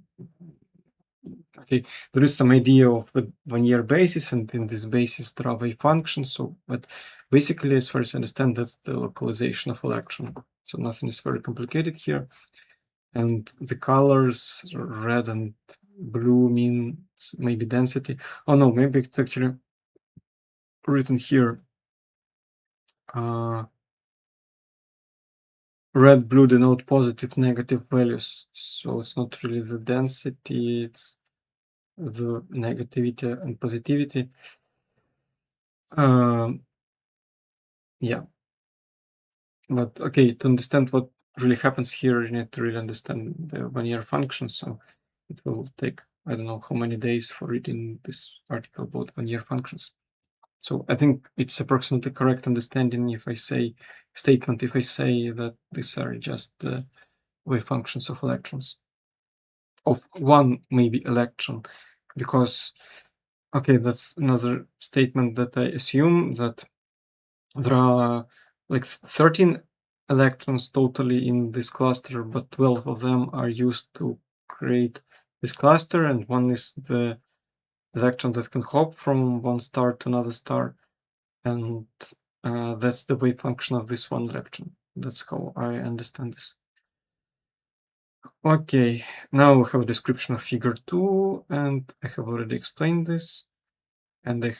okay, there is some idea of the linear basis, and in this basis there are wave functions. So, but basically, as far as I understand, that's the localization of electron. So nothing is very complicated here. And the colors red and blue mean maybe density. Oh no, maybe it's actually written here. Red, blue denote positive, negative values. So it's not really the density, it's the negativity and positivity. Yeah. But okay, to understand what really happens here, you need to really understand the linear function. So it will take, I don't know how many days for reading this article about linear functions. So I think it's approximately correct understanding if I say that these are just the wave functions of electrons, of one maybe electron, because okay, that's another statement that I assume that there are like 13 electrons totally in this cluster, but 12 of them are used to create this cluster, and one is the electron that can hop from one star to another star, and that's the wave function of this one electron. That's how I understand this. Okay, now we have a description of figure 2, and I have already explained this, and I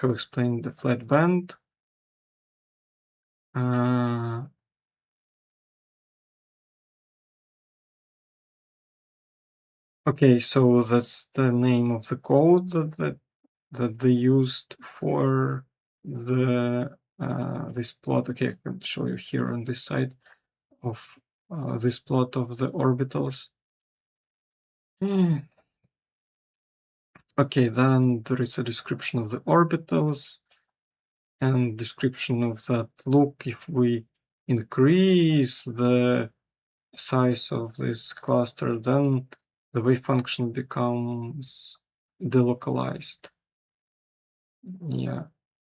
have explained the flat band. Okay, so that's the name of the code that they used for the this plot. Okay, I can show you here on this side of this plot of the orbitals. Okay, then there is a description of the orbitals and description of that look. If we increase the size of this cluster, then the wave function becomes delocalized. Yeah,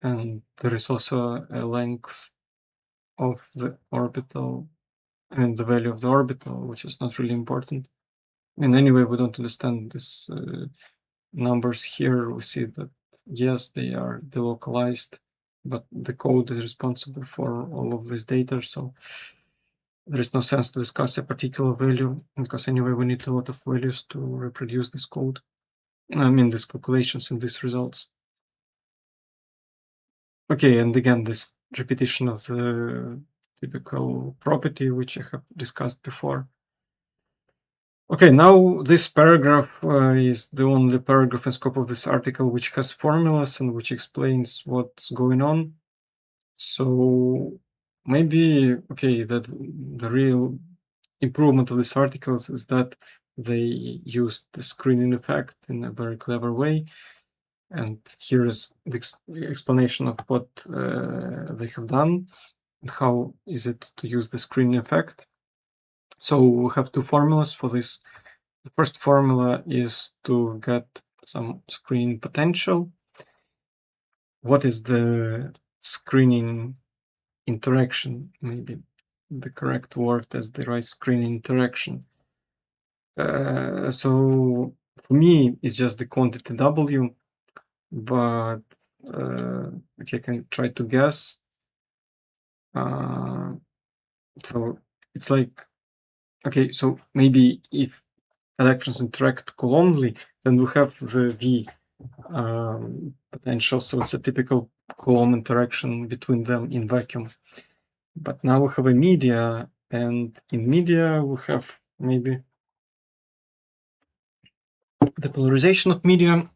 and there is also a length of the orbital, and the value of the orbital, which is not really important. And anyway, we don't understand these numbers here. We see that yes, they are delocalized, but the code is responsible for all of this data, so there is no sense to discuss a particular value, because anyway we need a lot of values to reproduce this code. I mean, these calculations and these results. Okay, and again, this repetition of the typical property, which I have discussed before. Okay, now this paragraph is the only paragraph in scope of this article which has formulas and which explains what's going on. So maybe, okay, that the real improvement of this article is that they used the screening effect in a very clever way. And here is the explanation of what they have done and how is it to use the screening effect. So we have two formulas for this. The first formula is to get some screening potential. What is the screening interaction? Maybe the correct word is the right screening interaction. So for me, it's just the quantity W, but okay, I can try to guess. So it's like, okay, so maybe if electrons interact Coulombly, then we have the V potential. So it's a typical Coulomb interaction between them in vacuum. But now we have a media, and in media we have maybe the polarization of media.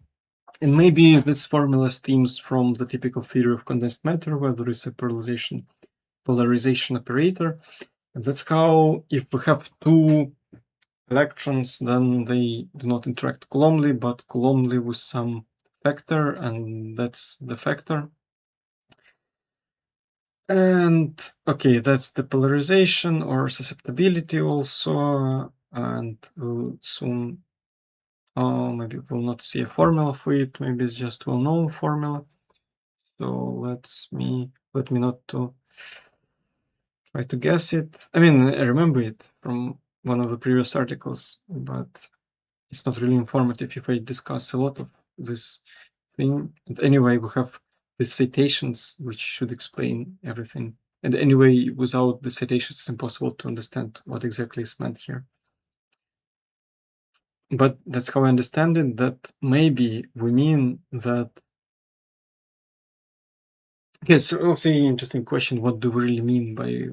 And maybe this formula stems from the typical theory of condensed matter, where there is a polarization operator. And that's how, if we have two electrons, then they do not interact Coulombly, but Coulombly with some factor, and that's the factor. And okay, that's the polarization or susceptibility also, and we'll soon, maybe we'll not see a formula for it, maybe it's just well-known formula. So let me not to try to guess it. I mean, I remember it from one of the previous articles, but it's not really informative if I discuss a lot of this thing. And anyway, we have the citations which should explain everything. And anyway, without the citations, it's impossible to understand what exactly is meant here. But that's how I understand it, that maybe we mean that. Okay, so also an interesting question. What do we really mean by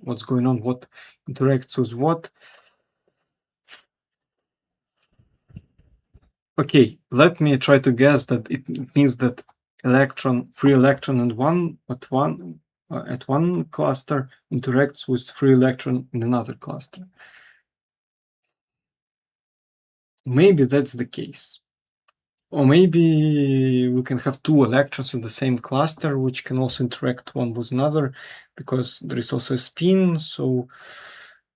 what's going on? What interacts with what? Okay, let me try to guess that it means that free electron and at one cluster interacts with free electron in another cluster. Maybe that's the case. Or maybe we can have two electrons in the same cluster, which can also interact one with another, because there is also a spin. So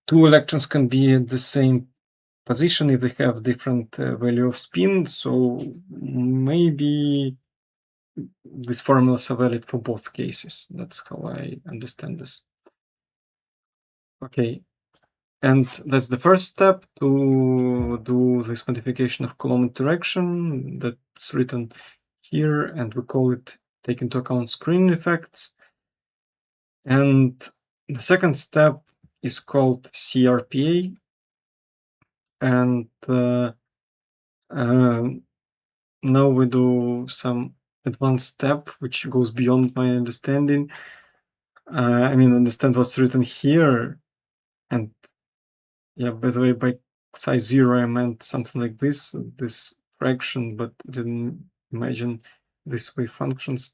two electrons can be at the same position if they have different value of spin. So maybe these formulas are valid for both cases. That's how I understand this. Okay, and that's the first step to do this modification of Coulomb interaction that's written here, and we call it take into account screening effects. And the second step is called CRPA, and now we do some advanced step which goes beyond my understanding. I mean, understand what's written here, and yeah, by the way, by size 0 I meant something like this fraction, but didn't imagine this wave functions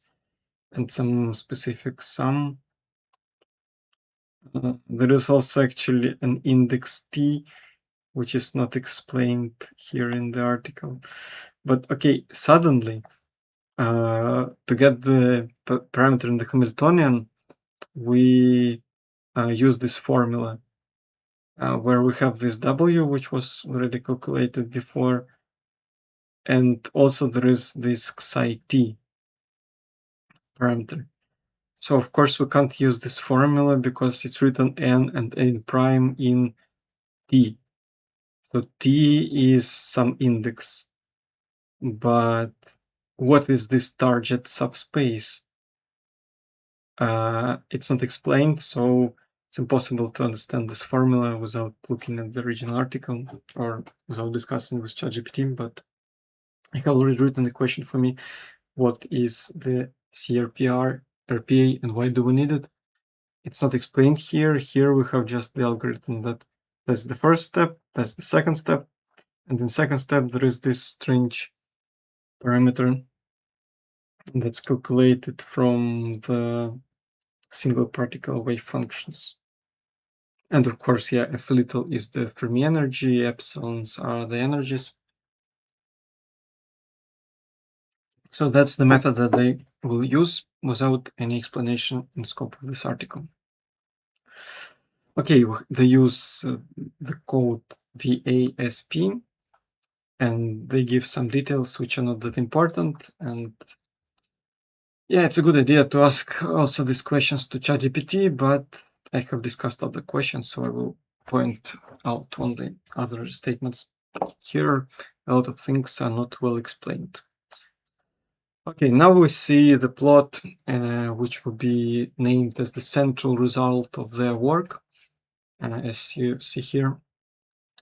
and some specific sum. There is also actually an index t, which is not explained here in the article. But okay, suddenly, to get the parameter in the Hamiltonian, we use this formula where we have this w, which was already calculated before, and also there is this psi t parameter. So of course we can't use this formula because it's written n and n prime in t. So t is some index, but what is this target subspace? It's not explained, so it's impossible to understand this formula without looking at the original article or without discussing with ChatGPT, but I have already written the question for me. What is the CRPR, RPA, and why do we need it? It's not explained here. Here we have just the algorithm that's the first step, that's the second step, and in second step there is this strange parameter that's calculated from the single particle wave functions. And of course, yeah, F little is the Fermi energy, epsilons are the energies. So that's the method that they will use without any explanation in scope of this article. Okay, they use the code VASP, and they give some details which are not that important. And yeah, it's a good idea to ask also these questions to ChatGPT, but I have discussed other questions, so I will point out only other statements. Here, a lot of things are not well explained. Okay, now we see the plot, which will be named as the central result of their work, as you see here.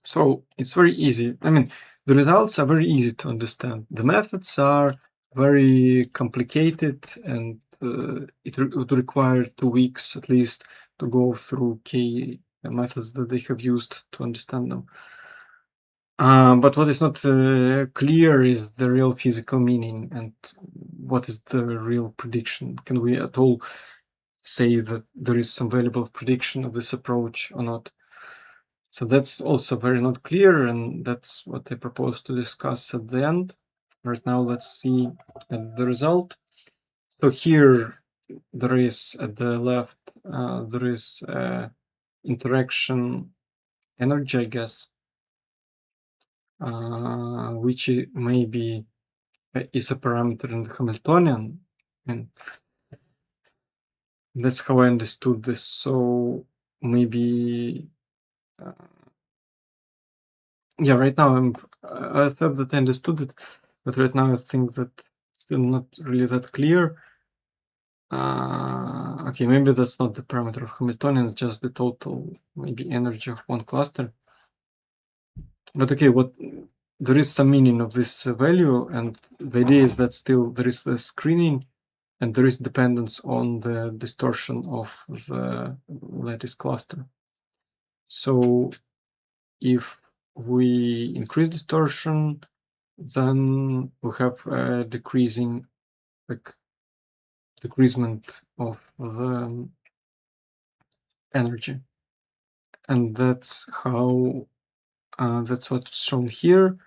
So it's very easy. I mean, the results are very easy to understand. The methods are very complicated, and it would require 2 weeks at least to go through key methods that they have used to understand them. But what is not clear is the real physical meaning and what is the real prediction. Can we at all say that there is some valuable prediction of this approach or not? So that's also very not clear, and that's what I propose to discuss at the end. Right now, let's see the result. So here there is at the left, there is interaction energy, I guess, which maybe is a parameter in the Hamiltonian, and that's how I understood this. So maybe, yeah, right now I thought that I understood it, but right now I think that still not really that clear. Okay, maybe that's not the parameter of Hamiltonian, it's just the total maybe energy of one cluster. But okay, there is some meaning of this value, and the idea is that still there is the screening and there is dependence on the distortion of the lattice cluster. So if we increase distortion, then we have a decreasement of the energy, and that's how that's what's shown here.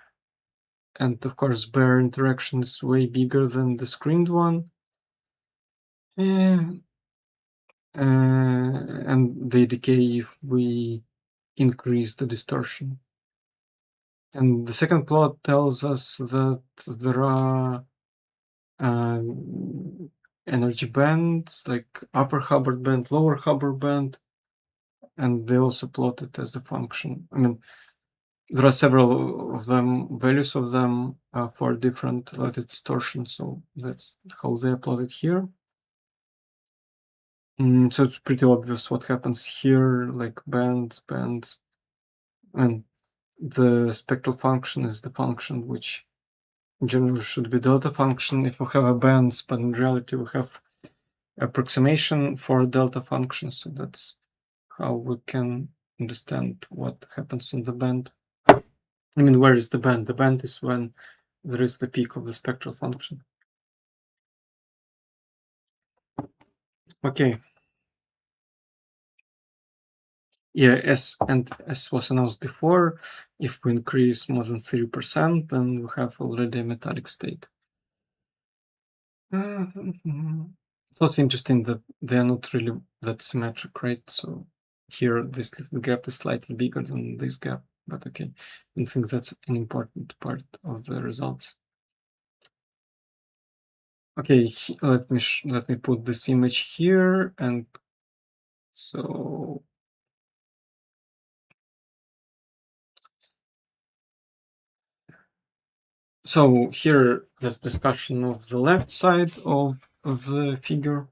And of course, bare interaction is way bigger than the screened one. And they decay if we increase the distortion. And the second plot tells us that there are energy bands, like upper Hubbard band, lower Hubbard band, and they also plot it as the function. I mean, there are several of them, values of them for different lattice distortions, so that's how they are plotted here. So it's pretty obvious what happens here, like bands, and the spectral function is the function which in general should be delta function if we have a bands, but in reality we have approximation for a delta function, so that's how we can understand what happens on the band. I mean, where is the band? The band is when there is the peak of the spectral function. Okay. Yeah, as was announced before, if we increase more than 3%, then we have already a metallic state. So it's interesting that they are not really that symmetric, right? So here this gap is slightly bigger than this gap, but okay, I think that's an important part of the results. Okay, let me put this image here, and so here this discussion of the left side of the figure.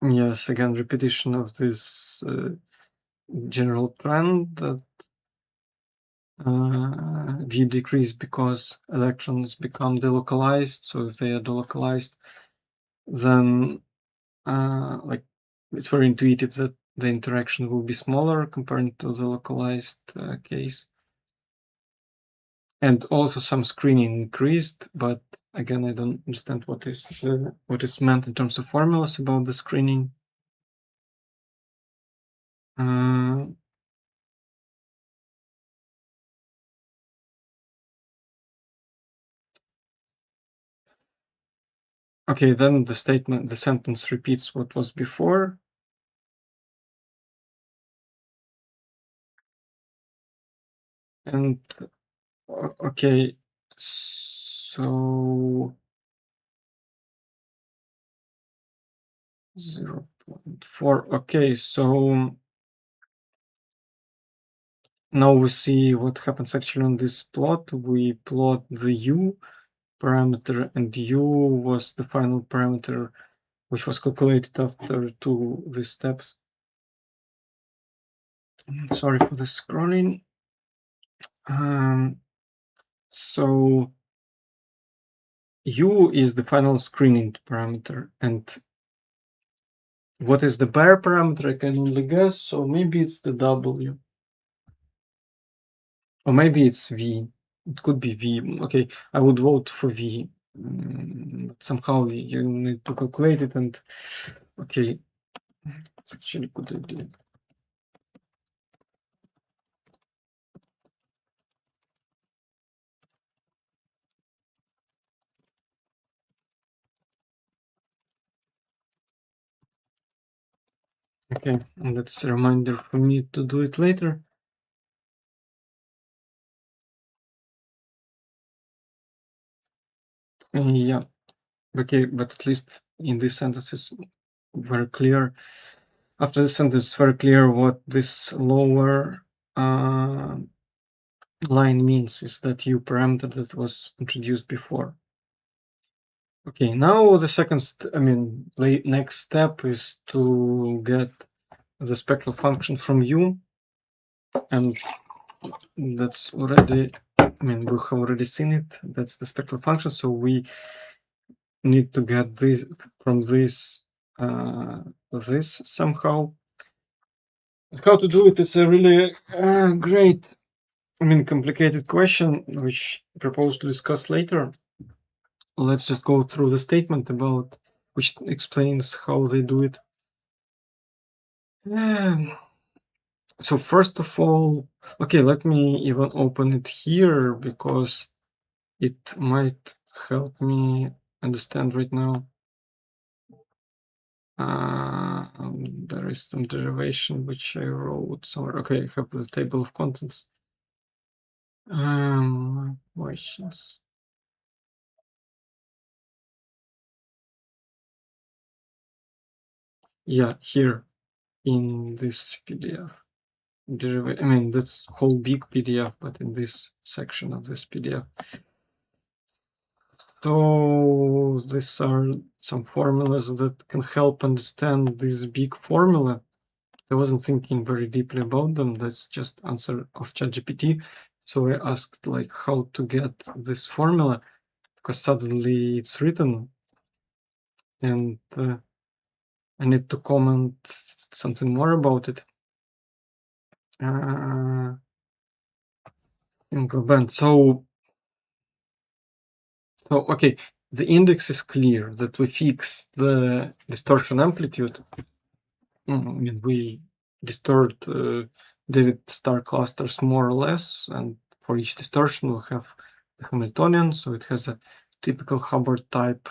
Yes, again, repetition of this general trend that V decrease because electrons become delocalized. So if they are delocalized, then like it's very intuitive that the interaction will be smaller compared to the localized case. And also some screening increased, but again, I don't understand what is meant in terms of formulas about the screening. Okay, then the sentence repeats what was before. And okay, so 0.4. Okay, so now we see what happens actually on this plot. We plot the U parameter, and U was the final parameter which was calculated after these steps. Sorry for the scrolling. So U is the final screening parameter, and what is the bare parameter? I can only guess. So maybe it's the W, or maybe it's V. It could be V. Okay, I would vote for V. But somehow you need to calculate it, and okay, it's actually a good idea. Okay, and that's a reminder for me to do it later. Yeah, okay, but at least in this sentence is very clear. After the sentence, it's very clear what this lower line means, is that U parameter that was introduced before. Okay, now the next step is to get the spectral function from U, and that's already, we've already seen it. That's the spectral function, so we need to get this from this somehow. How to do it is a really great, complicated question, which I propose to discuss later. Let's just go through the statement about which explains how they do it. So first of all, okay, let me even open it here because it might help me understand right now. There is some derivation which I wrote somewhere. Okay, I have the table of contents. Questions. Yeah, here in this PDF. I mean, that's whole big PDF, but in this section of this PDF. So these are some formulas that can help understand this big formula. I wasn't thinking very deeply about them. That's just answer of ChatGPT. So I asked like how to get this formula because suddenly it's written and I need to comment something more about it. Band. So okay, the index is clear that we fix the distortion amplitude. I mean, we distort David star clusters more or less, and for each distortion we'll have the Hamiltonian, so it has a typical Hubbard type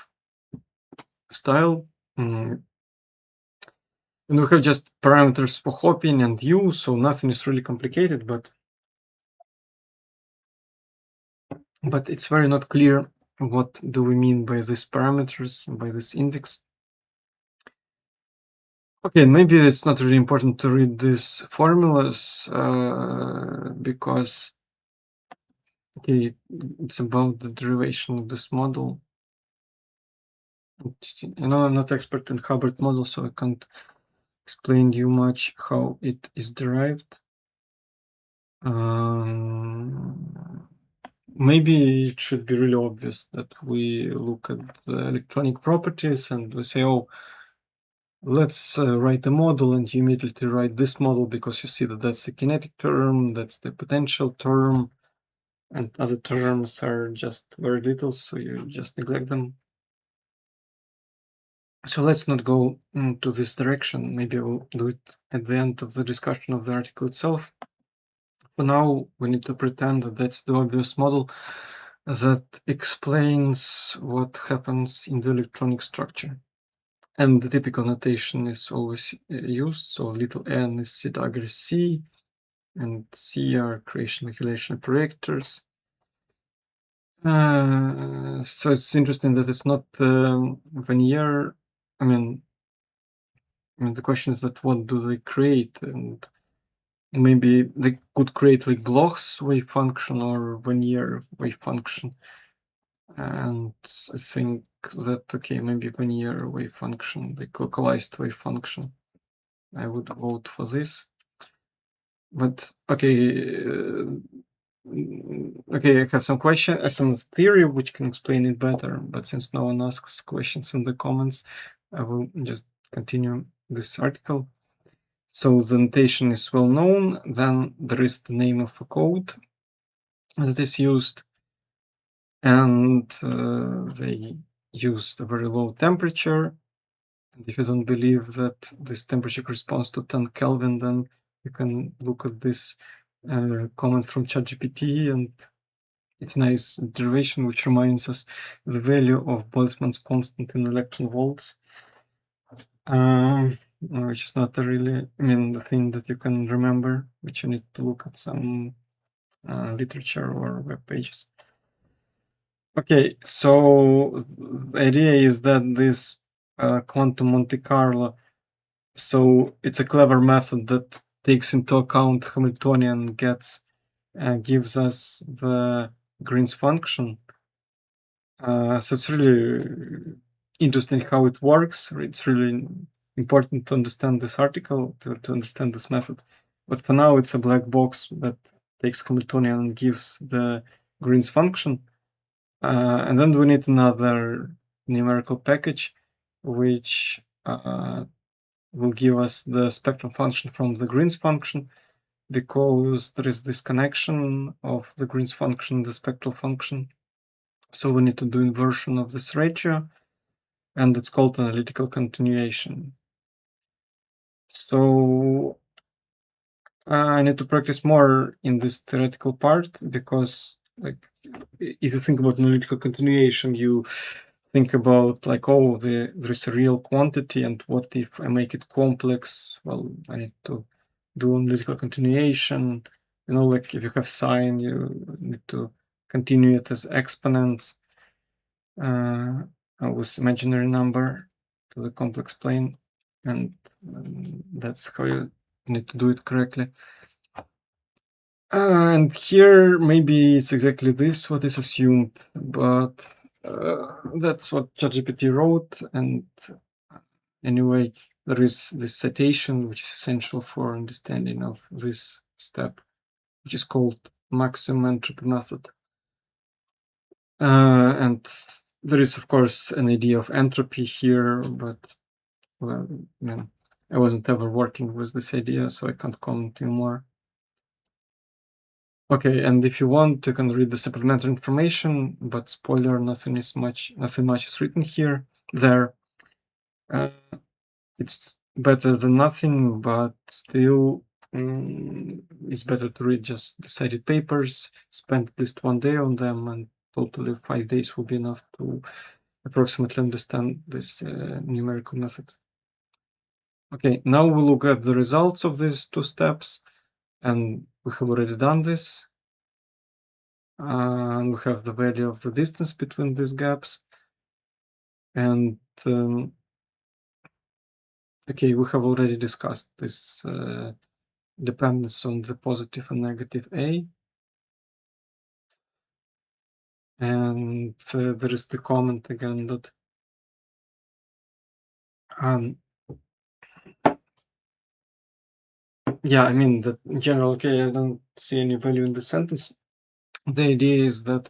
style. And we have just parameters for hopping and U, so nothing is really complicated, but it's very not clear what do we mean by these parameters, by this index. Okay, maybe it's not really important to read these formulas because okay, it's about the derivation of this model. You know, I'm not expert in Hubbard model, so I can't explain you much how it is derived. Maybe it should be really obvious that we look at the electronic properties and we say, oh, let's write a model, and you immediately write this model because you see that that's the kinetic term, that's the potential term, and other terms are just very little, so you just neglect them. So let's not go into this direction. Maybe we'll do it at the end of the discussion of the article itself. For now, we need to pretend that that's the obvious model that explains what happens in the electronic structure. And the typical notation is always used. So little n is C dagger C, and C are creation annihilation operators. So it's interesting that it's not Vanier. I mean, the question is that what do they create? And maybe they could create like Bloch's wave function or Vanier wave function. And I think that, okay, maybe Vanier wave function, like localized wave function. I would vote for this. But okay, okay, I have some question, some theory which can explain it better. But since no one asks questions in the comments, I will just continue this article. So the notation is well known. Then there is the name of a code that is used, and they use a very low temperature. And if you don't believe that this temperature corresponds to 10 Kelvin, then you can look at this comment from ChatGPT, and it's nice derivation which reminds us the value of Boltzmann's constant in electron volts, which is not really, I mean, the thing that you can remember, which you need to look at some literature or web pages. Okay, so the idea is that this quantum Monte Carlo, so it's a clever method that takes into account Hamiltonian, gives us the Green's function. So it's really interesting how it works. It's really important to understand this article, to understand this method. But for now, it's a black box that takes Hamiltonian and gives the Green's function. And then we need another numerical package, which will give us the spectrum function from the Green's function, because there is this connection of the Green's function, the spectral function. So we need to do inversion of this ratio, and it's called analytical continuation. So I need to practice more in this theoretical part, because like if you think about analytical continuation, you think about like, oh, there's a real quantity, and what if I make it complex? Well, I need to do analytical continuation, like if you have sine, you need to continue it as exponents with imaginary number to the complex plane, and that's how you need to do it correctly. And here, maybe it's exactly this what is assumed, but that's what ChatGPT wrote. And anyway, there is this citation which is essential for understanding of this step, which is called maximum entropy method. And there is, of course, an idea of entropy here, but well, I wasn't ever working with this idea, so I can't comment anymore. Okay, and if you want, you can read the supplementary information, but spoiler, nothing much is written here. There, it's better than nothing, but still, it's better to read just the cited papers, spend at least 1 day on them, and totally 5 days will be enough to approximately understand this numerical method. Okay, now we'll look at the results of these two steps, and we have already done this. And we have the value of the distance between these gaps. And okay, we have already discussed this dependence on the positive and negative A. And there is the comment again that yeah, I mean that in general, okay, I don't see any value in the sentence. The idea is that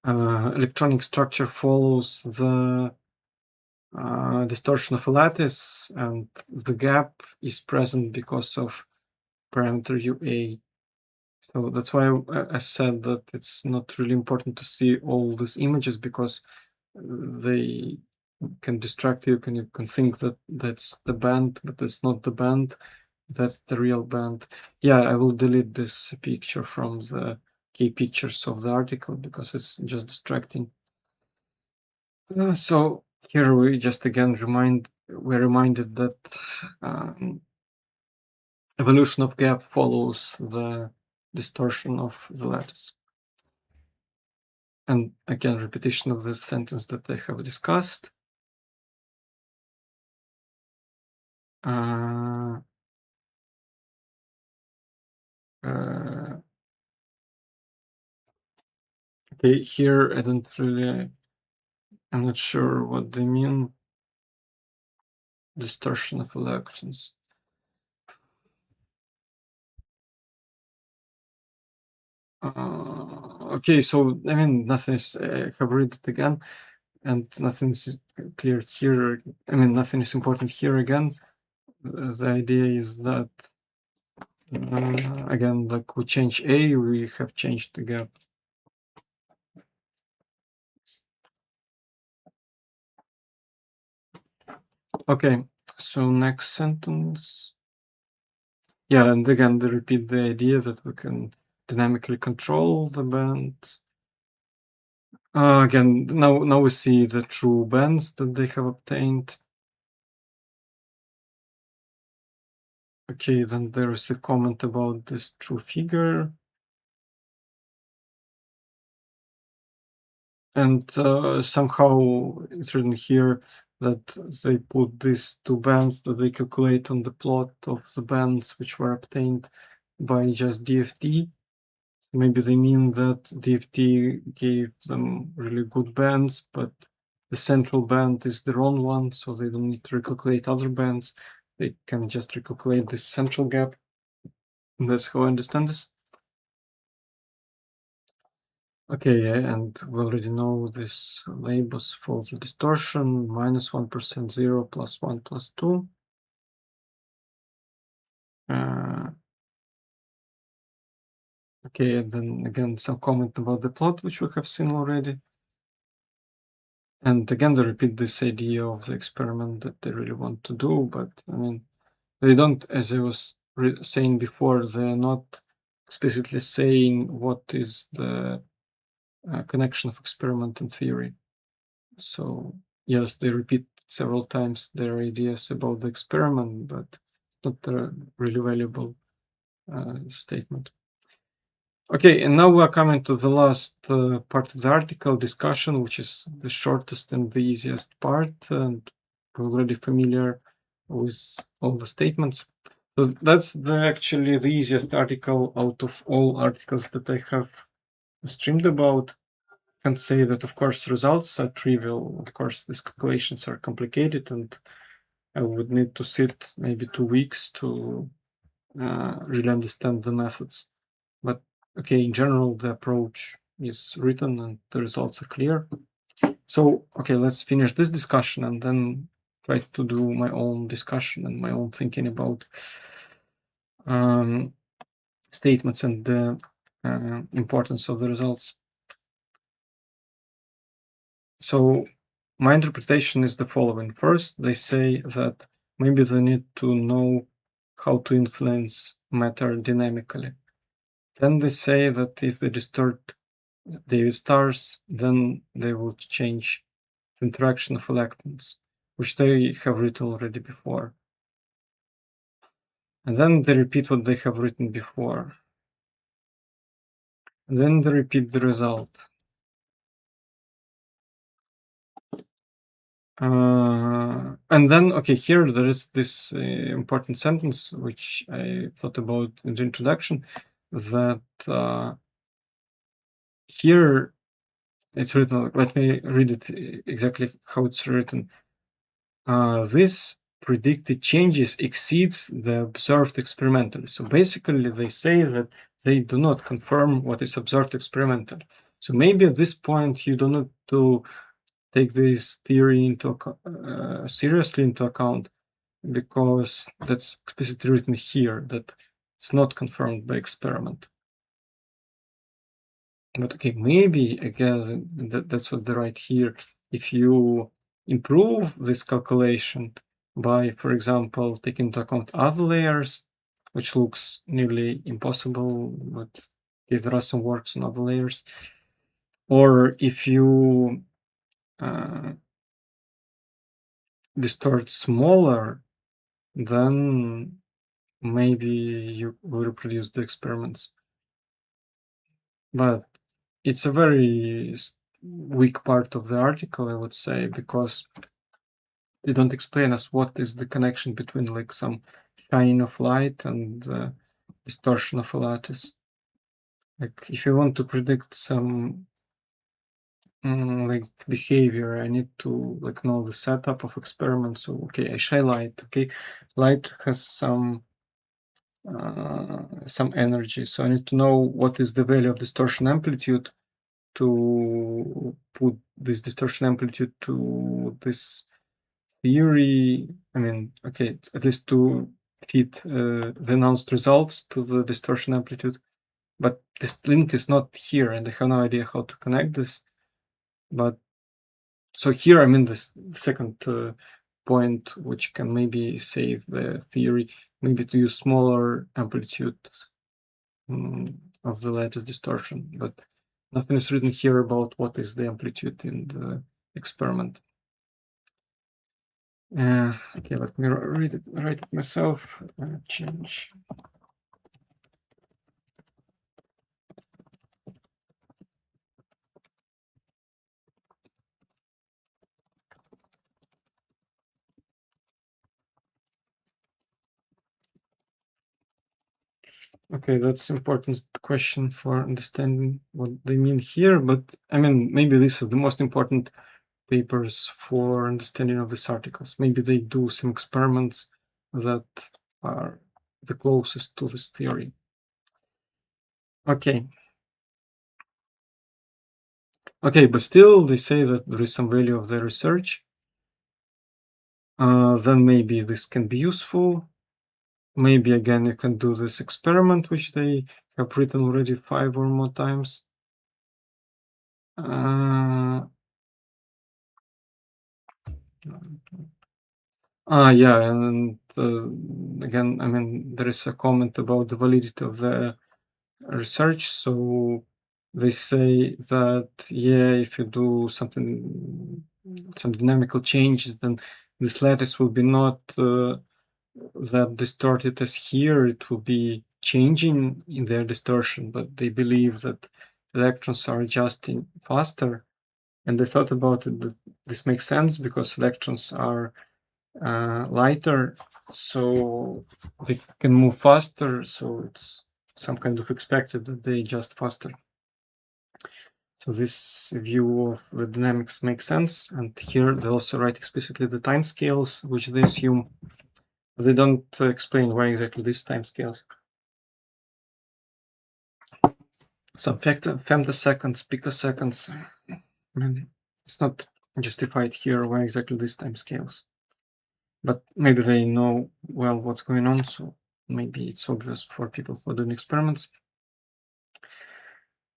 electronic structure follows the distortion of a lattice, and the gap is present because of parameter UA. So that's why I said that it's not really important to see all these images, because they can distract you. You can think that that's the band, but that's not the band. That's the real band. Yeah, I will delete this picture from the key pictures of the article because it's just distracting. So here we just again we're reminded that evolution of gap follows the distortion of the lattice. And again, repetition of this sentence that I have discussed. Okay, here I'm not sure what they mean. Distortion of electrons. Okay, so I mean, nothing is, I have read it again, and nothing's clear here. I mean, nothing is important here again. The idea is that, again, like we change A, we have changed the gap. Okay, so next sentence. Yeah, and again, they repeat the idea that we can dynamically control the bands. Again, now we see the true bands that they have obtained. Okay, then there is a comment about this true figure. And somehow it's written here that they put these two bands that they calculate on the plot of the bands which were obtained by just DFT. Maybe they mean that DFT gave them really good bands, but the central band is the wrong one, so they don't need to recalculate other bands. They can just recalculate this central gap. And that's how I understand this. Okay, and we already know this labels for the distortion, -1%, 0, +1, +2. Okay, and then again, some comment about the plot, which we have seen already. And again, they repeat this idea of the experiment that they really want to do, but I mean, they don't, as I was saying before, they're not explicitly saying what is the connection of experiment and theory. So yes, they repeat several times their ideas about the experiment, but not a really valuable statement. Okay, and now we are coming to the last part of the article discussion, which is the shortest and the easiest part. And we're already familiar with all the statements. So that's actually the easiest article out of all articles that I have streamed about. I can say that, of course, results are trivial. Of course, these calculations are complicated, and I would need to sit maybe 2 weeks to really understand the methods. But okay, in general, the approach is written and the results are clear. So, okay, let's finish this discussion and then try to do my own discussion and my own thinking about statements and the importance of the results. So, my interpretation is the following. First, they say that maybe they need to know how to influence matter dynamically. Then they say that if they distort the stars, then they will change the interaction of electrons, which they have written already before. And then they repeat what they have written before. And then they repeat the result. And then, okay, here there is this important sentence which I thought about in the introduction, that here it's written, let me read it exactly how it's written. This predicted changes exceeds the observed experimentally. So basically they say that they do not confirm what is observed experimentally. So maybe at this point you do not to take this theory into seriously into account, because that's explicitly written here that it's not confirmed by experiment. But okay, maybe again that's what they write here. If you improve this calculation by, for example, taking into account other layers, which looks nearly impossible, but there are some works on other layers, or if you distort smaller, then maybe you will reproduce the experiments. But it's a very weak part of the article, I would say, because they don't explain us what is the connection between like some shining of light and distortion of a lattice. Like if you want to predict some like behavior, I need to like know the setup of experiments. So okay, I shine light. Okay, light has some energy, so I need to know what is the value of distortion amplitude to put this distortion amplitude to this theory. I mean, okay, at least to fit the announced results to the distortion amplitude, but this link is not here and I have no idea how to connect this. But so here I'm in this second point, which can maybe save the theory, maybe to use smaller amplitude of the lattice distortion, but nothing is written here about what is the amplitude in the experiment. Okay, let me write it myself. Change. Okay, that's important question for understanding what they mean here. But I mean, maybe this is the most important papers for understanding of these articles. Maybe they do some experiments that are the closest to this theory. Okay. Okay, but still they say that there is some value of their research. Then maybe this can be useful. Maybe again you can do this experiment, which they have written already 5 or more times. Yeah, and again, I mean, there is a comment about the validity of the research. So they say that, yeah, if you do something, some dynamical changes, then this lattice will be not that distorted as here. It will be changing in their distortion, but they believe that electrons are adjusting faster. And they thought about it that this makes sense because electrons are lighter, so they can move faster. So it's some kind of expected that they adjust faster. So this view of the dynamics makes sense. And here they also write explicitly the timescales, which they assume. They don't explain why exactly these timescales. Some femtoseconds, picoseconds. I mean, it's not justified here why exactly these timescales. But maybe they know well what's going on, so maybe it's obvious for people who are doing experiments.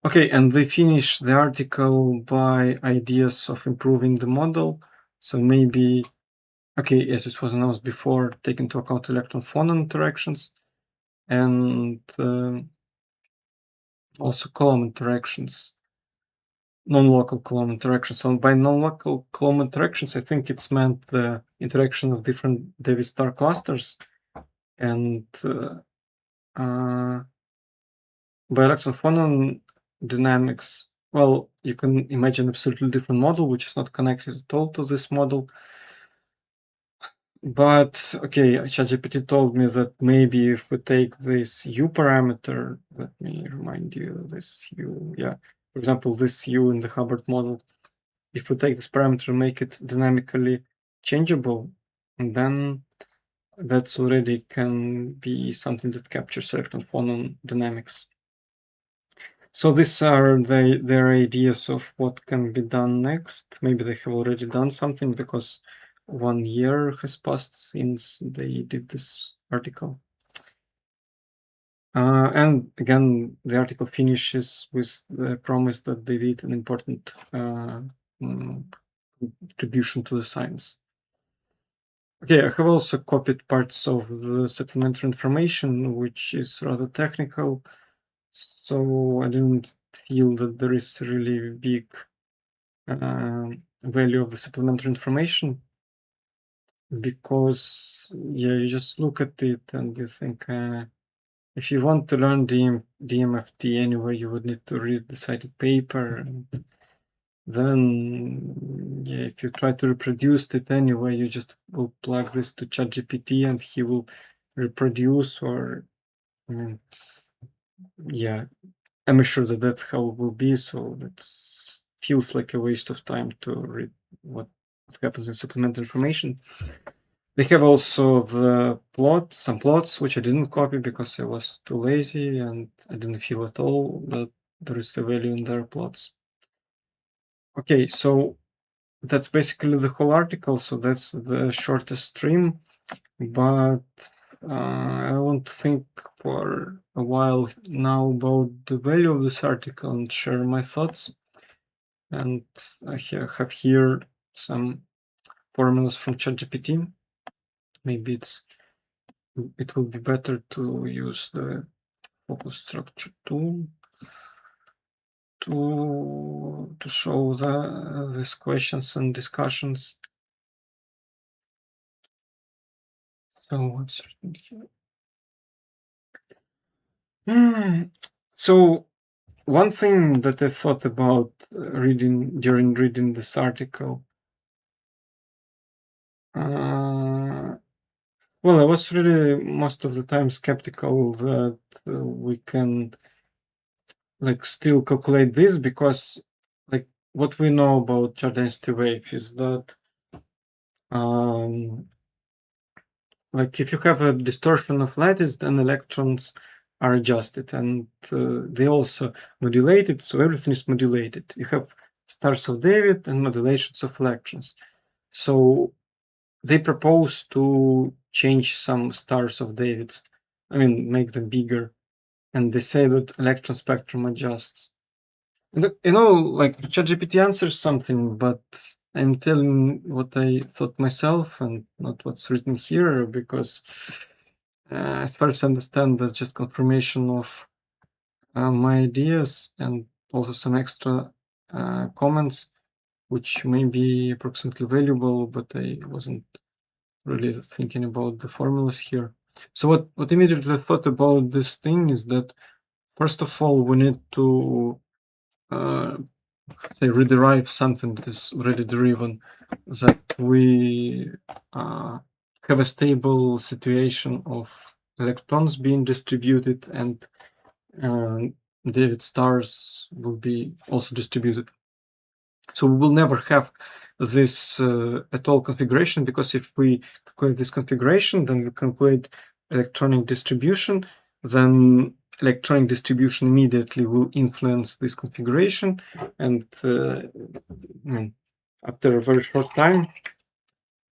Okay, and they finish the article by ideas of improving the model. So maybe, okay, as it was announced before, take into account electron-phonon interactions and also Coulomb interactions, non-local Coulomb interactions. So by non-local Coulomb interactions, I think it's meant the interaction of different Davis star clusters, and by electron-phonon dynamics, well, you can imagine absolutely different model, which is not connected at all to this model. But okay, ChatGPT told me that maybe if we take this U parameter, let me remind you this U, yeah, for example, this U in the Hubbard model, if we take this parameter and make it dynamically changeable, and then that's already can be something that captures electron-phonon dynamics. So these are their ideas of what can be done next. Maybe they have already done something because 1 year has passed since they did this article. And again, the article finishes with the promise that they did an important contribution to the science. Okay, I have also copied parts of the supplementary information, which is rather technical. So I didn't feel that there is really big value of the supplementary information, because yeah, you just look at it and you think if you want to learn DMFT anyway, you would need to read the cited paper, and then yeah, if you try to reproduce it anyway, you just will plug this to ChatGPT and he will reproduce, or I mean, yeah, I'm sure that that's how it will be. So that feels like a waste of time to read what happens in supplemental information. They have also the plot, some plots, which I didn't copy because I was too lazy and I didn't feel at all that there is a value in their plots. Okay, so that's basically the whole article. So that's the shortest stream, but I want to think for a while now about the value of this article and share my thoughts. And I have here some formulas from ChatGPT. Maybe it will be better to use the focus structure tool to show these questions and discussions. So what's written here? So one thing that I thought about during reading this article, well, I was really most of the time skeptical that we can like still calculate this, because like what we know about charge density wave is that like if you have a distortion of lattice, then electrons are adjusted, and they also modulated, so everything is modulated. You have stars of David and modulations of electrons. So they propose to change some stars of David's, I mean, make them bigger, and they say that electron spectrum adjusts. And like ChatGPT answers something, but I'm telling what I thought myself and not what's written here, because as far as I understand, that's just confirmation of my ideas and also some extra comments, which may be approximately valuable, but I wasn't really thinking about the formulas here. So what immediately thought about this thing is that first of all we need to say rederive something that is already driven, that we have a stable situation of electrons being distributed and David stars will be also distributed. So we will never have this at all configuration, because if we calculate this configuration, then we calculate electronic distribution, then electronic distribution immediately will influence this configuration, and after a very short time,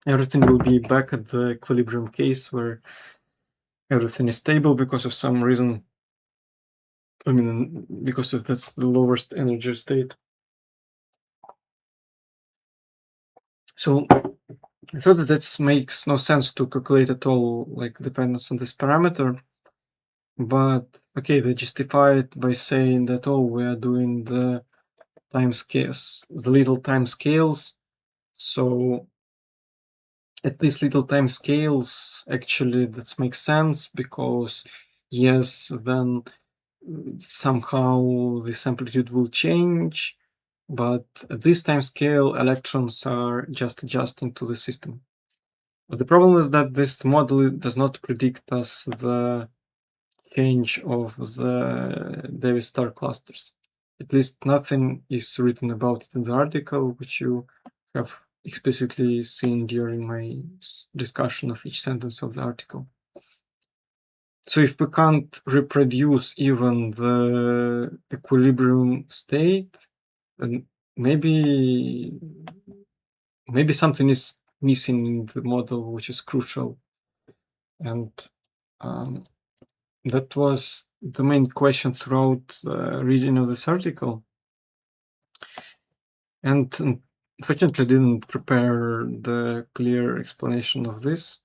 everything will be back at the equilibrium case where everything is stable because of some reason. I mean, because if that's the lowest energy state. So I thought that makes no sense to calculate at all, like dependence on this parameter. But okay, they justify it by saying that, oh, we are doing the time scales, the little time scales. So at these little time scales, actually, that makes sense, because yes, then somehow this amplitude will change, but at this time scale, electrons are just adjusting to the system. But the problem is that this model does not predict us the change of the Davis star clusters. At least nothing is written about it in the article, which you have explicitly seen during my discussion of each sentence of the article. So if we can't reproduce even the equilibrium state, then maybe something is missing in the model, which is crucial. And that was the main question throughout reading of this article. And unfortunately, didn't prepare the clear explanation of this.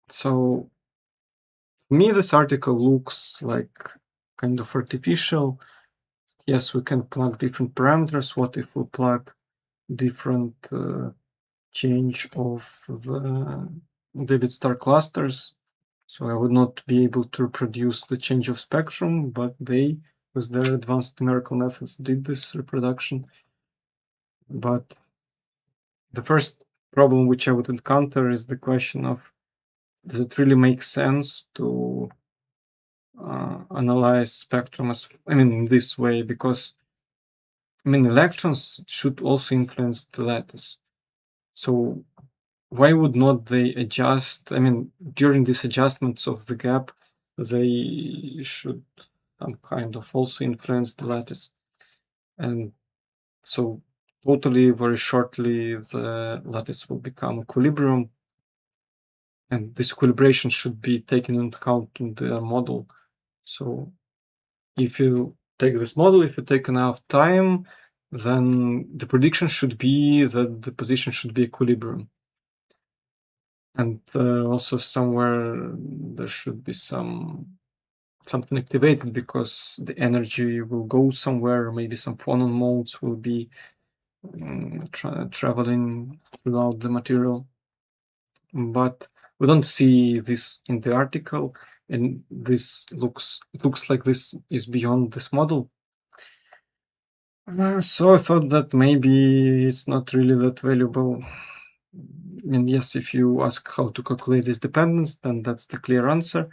So, to me, this article looks like kind of artificial. Yes, we can plug different parameters. What if we plug different change of the David star clusters? So I would not be able to reproduce the change of spectrum, but they, with their advanced numerical methods, did this reproduction. But the first problem which I would encounter is the question of, does it really make sense to analyze spectrum in this way? Because electrons should also influence the lattice. So why would not they adjust? During these adjustments of the gap, they should some kind of also influence the lattice. And so totally very shortly, the lattice will become equilibrium. And this equilibration should be taken into account in the model. So if you take this model, if you take enough time, then the prediction should be that the position should be equilibrium. And also somewhere there should be something activated, because the energy will go somewhere. Maybe some phonon modes will be traveling throughout the material. But we don't see this in the article, and it looks like this is beyond this model. So I thought that maybe it's not really that valuable. And yes, if you ask how to calculate this dependence, then that's the clear answer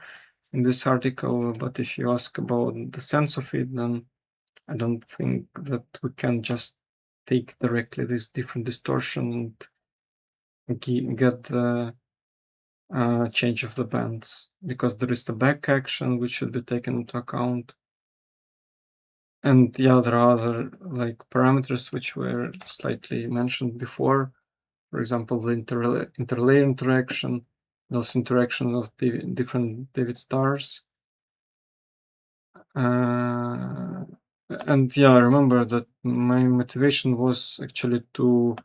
in this article. But if you ask about the sense of it, then I don't think that we can just take directly this different distortion and get the change of the bands, because there is the back action which should be taken into account. And yeah, there are other parameters which were slightly mentioned before. For example, the interlayer interaction, those interaction of the different David stars. And yeah, I remember that my motivation was actually to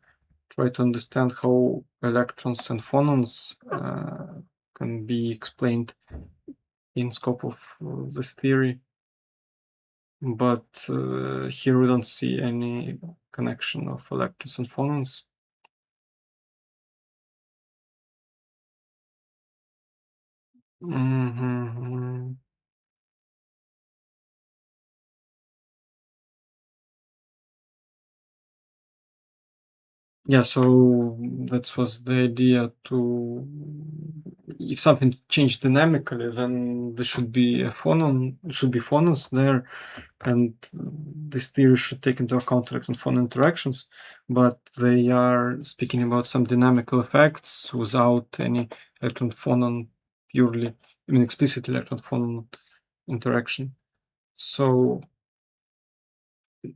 try to understand how electrons and phonons can be explained in scope of this theory. But here we don't see any connection of electrons and phonons. Mhm. Yeah, so that was the idea to if something changed dynamically, then there should be a phonon, should be phonons there, and this theory should take into account electron phonon interactions, but they are speaking about some dynamical effects without any electron phonon purely, I mean explicit electron phonon interaction. So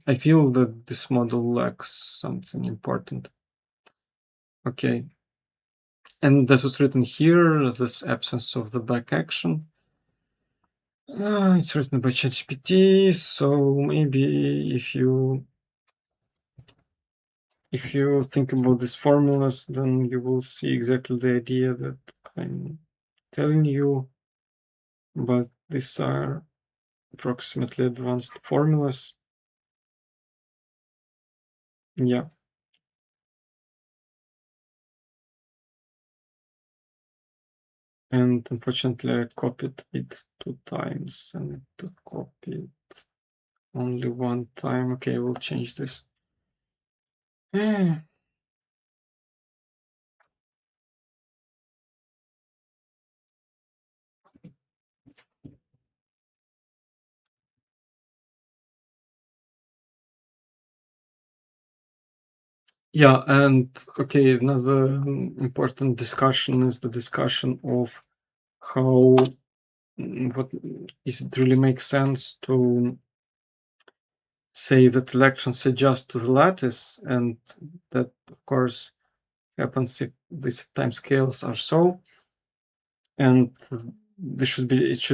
I feel that this model lacks something important. Okay. And this was written here, this absence of the back action. It's written by ChatGPT, so maybe if you think about these formulas, then you will see exactly the idea that I'm telling you. But these are approximately advanced formulas. Yeah. And unfortunately, I copied it 2 times. I need to copy it only 1 time. Okay, I will change this. Yeah, and okay, another important discussion is the discussion of how what is it really makes sense to say that electrons adjust to the lattice, and that of course happens if these timescales are so, and it should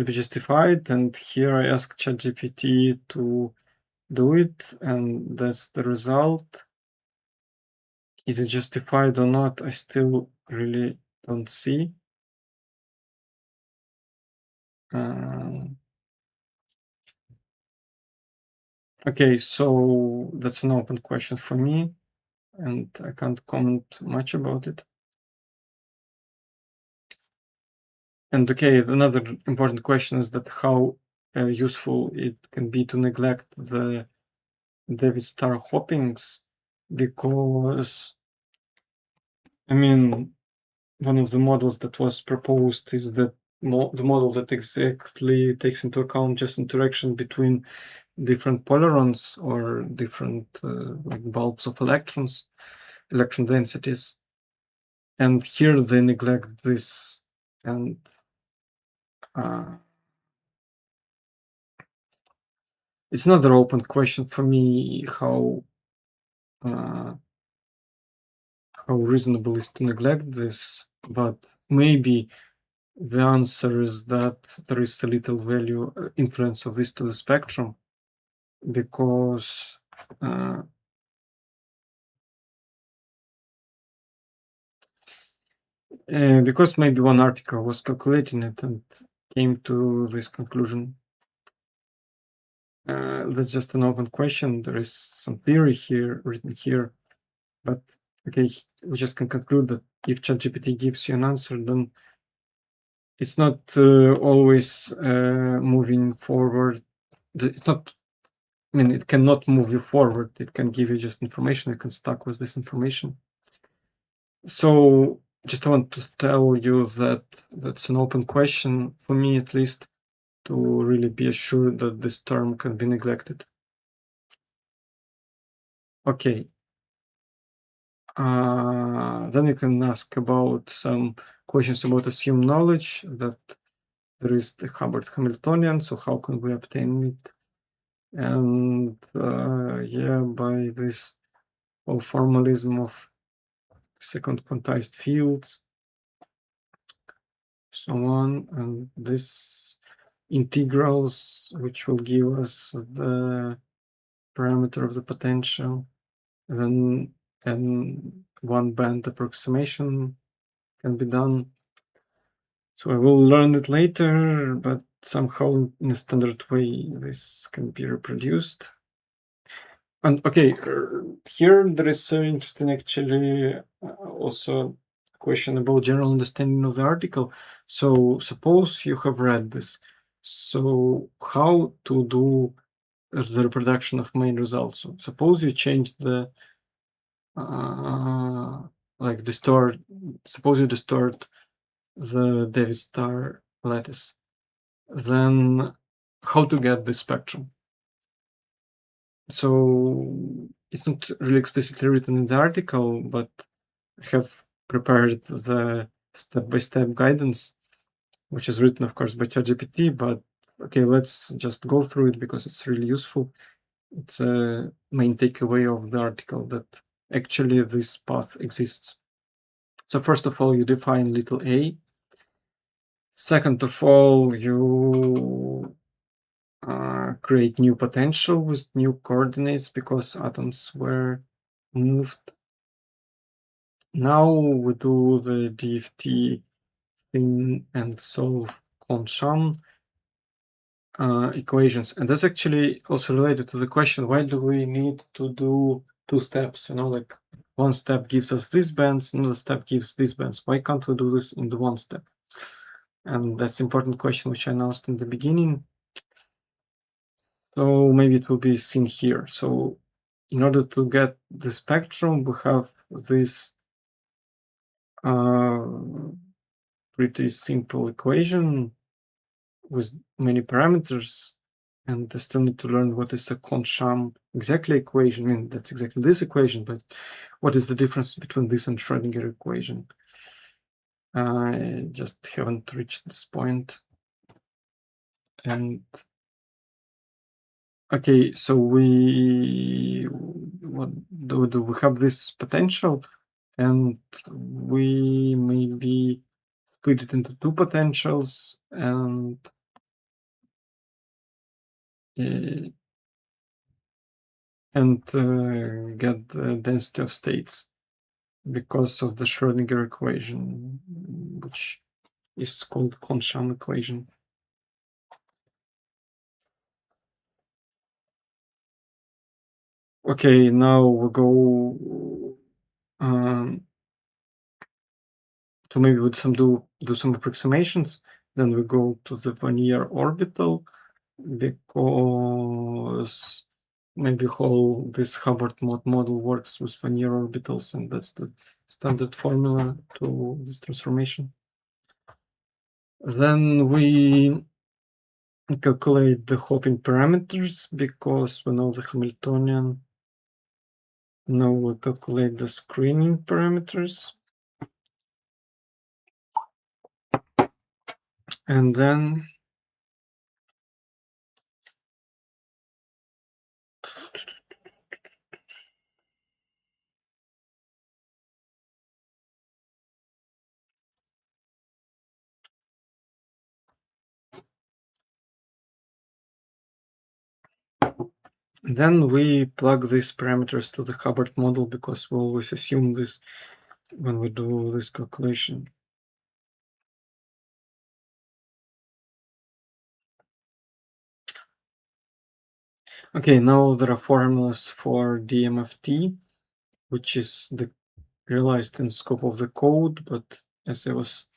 be justified. And here I ask ChatGPT to do it, and that's the result. Is it justified or not? I still really don't see. Okay, so that's an open question for me, and I can't comment much about it. And okay, another important question is that how useful it can be to neglect the David star hoppings, because I mean, one of the models that was proposed is that the model that exactly takes into account just interaction between different polarons or different like bulbs of electrons, electron densities. And here they neglect this, and uh, it's another open question for me uh, how reasonable is to neglect this, but maybe the answer is that there is a little value influence of this to the spectrum, because because maybe one article was calculating it and came to this conclusion. That's just an open question. There is some theory here written here, but okay, we just can conclude that if ChatGPT gives you an answer, then it's not always moving forward. It's not. I mean, it cannot move you forward. It can give you just information. You can stuck with this information. So, just want to tell you that that's an open question for me, at least, to really be assured that this term can be neglected. Okay. Then you can ask about some questions about assumed knowledge, that there is the Hubbard Hamiltonian, so how can we obtain it? And yeah, by this whole formalism of second quantized fields, so on, and this integrals, which will give us the parameter of the potential, then and one band approximation can be done. So I will learn it later, but somehow in a standard way this can be reproduced. And okay, here there is interesting actually also question about general understanding of the article. So suppose you have read this. So how to do the reproduction of main results? So suppose you change the suppose you distort the David star lattice, then how to get the spectrum? So it's not really explicitly written in the article, but I have prepared the step-by-step guidance, which is written, of course, by ChatGPT, but okay, let's just go through it because it's really useful. It's a main takeaway of the article that actually this path exists. So first of all, you define little a. Second of all, you create new potential with new coordinates because atoms were moved. Now we do the DFT thing and solve Coulomb equations. And that's actually also related to the question, why do we need to do two steps? You know, like one step gives us these bands, another step gives these bands. Why can't we do this in the one step? And that's important question which I announced in the beginning. So maybe it will be seen here. So in order to get the spectrum, we have this pretty simple equation with many parameters, and I still need to learn what is a Coulomb exactly equation. I mean, that's exactly this equation, but what is the difference between this and Schrödinger equation? I just haven't reached this point. And okay, so we have this potential, and we maybe split it into two potentials and get the density of states because of the Schrödinger equation, which is called Coulomb equation. Okay, now we go to maybe do some approximations. Then we go to the Vannier orbital because maybe how this Hubbard model works with Vannier orbitals, and that's the standard formula to this transformation. Then we calculate the hopping parameters because we know the Hamiltonian. Now we calculate the screening parameters. And then we plug these parameters to the Hubbard model because we always assume this when we do this calculation. Okay, now there are formulas for DMFT, which is realized in scope of the code, but as I was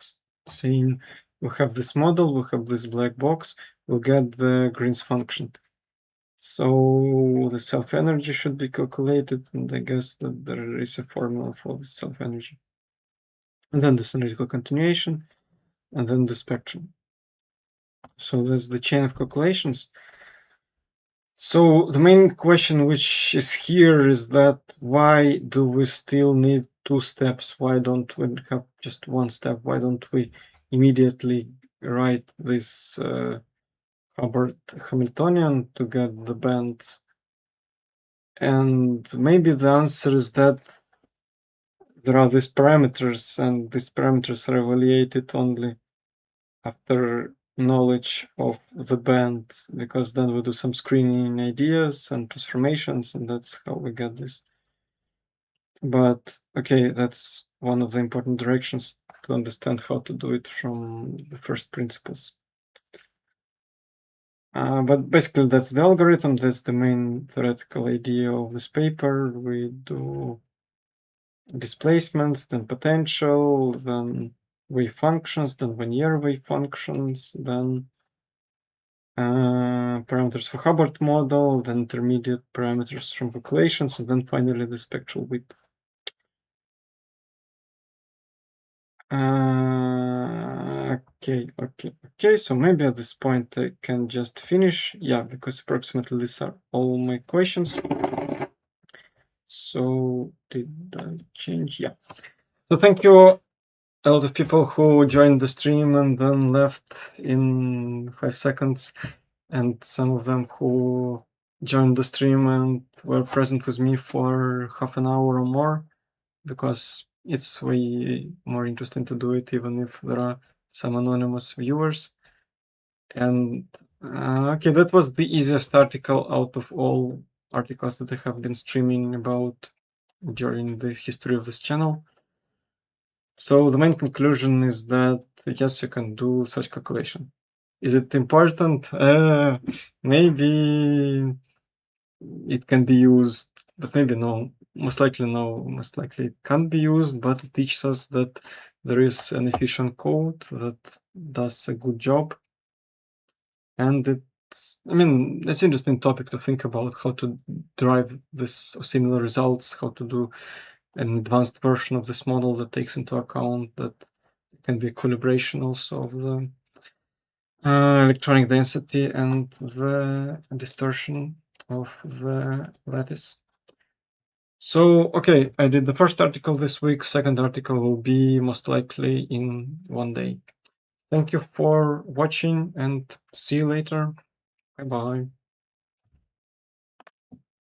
saying, we have this model, we have this black box, we'll get the Green's function. So the self-energy should be calculated, and I guess that there is a formula for the self-energy. And then the analytical continuation, and then the spectrum. So that's the chain of calculations. So the main question which is here is that why do we still need two steps? Why don't we have just one step? Why don't we immediately write this Hubbard Hamiltonian to get the bands? And maybe the answer is that there are these parameters, and these parameters are evaluated only after knowledge of the band, because then we do some screening ideas and transformations, and that's how we get this. But okay, that's one of the important directions to understand how to do it from the first principles. But basically, that's the algorithm. That's the main theoretical idea of this paper. We do displacements, then potential, then wave functions, then linear wave functions, then parameters for Hubbard model, then intermediate parameters from calculations, and then finally the spectral width. Okay. So maybe at this point I can just finish. Yeah, because approximately these are all my questions. So did I change? Yeah. So thank you a lot of people who joined the stream and then left in 5 seconds, and some of them who joined the stream and were present with me for half an hour or more, because it's way more interesting to do it even if there are some anonymous viewers. And okay, that was the easiest article out of all articles that I have been streaming about during the history of this channel. So the main conclusion is that yes, you can do such calculation. Is it important? Maybe it can be used, but maybe no. Most likely no. Most likely it can't be used, but it teaches us that there is an efficient code that does a good job. And it's interesting topic to think about, how to derive this or similar results, how to do an advanced version of this model that takes into account that it can be a calibration also of the electronic density and the distortion of the lattice. So, okay, I did the first article this week. Second article will be most likely in 1 day. Thank you for watching and see you later. Bye-bye.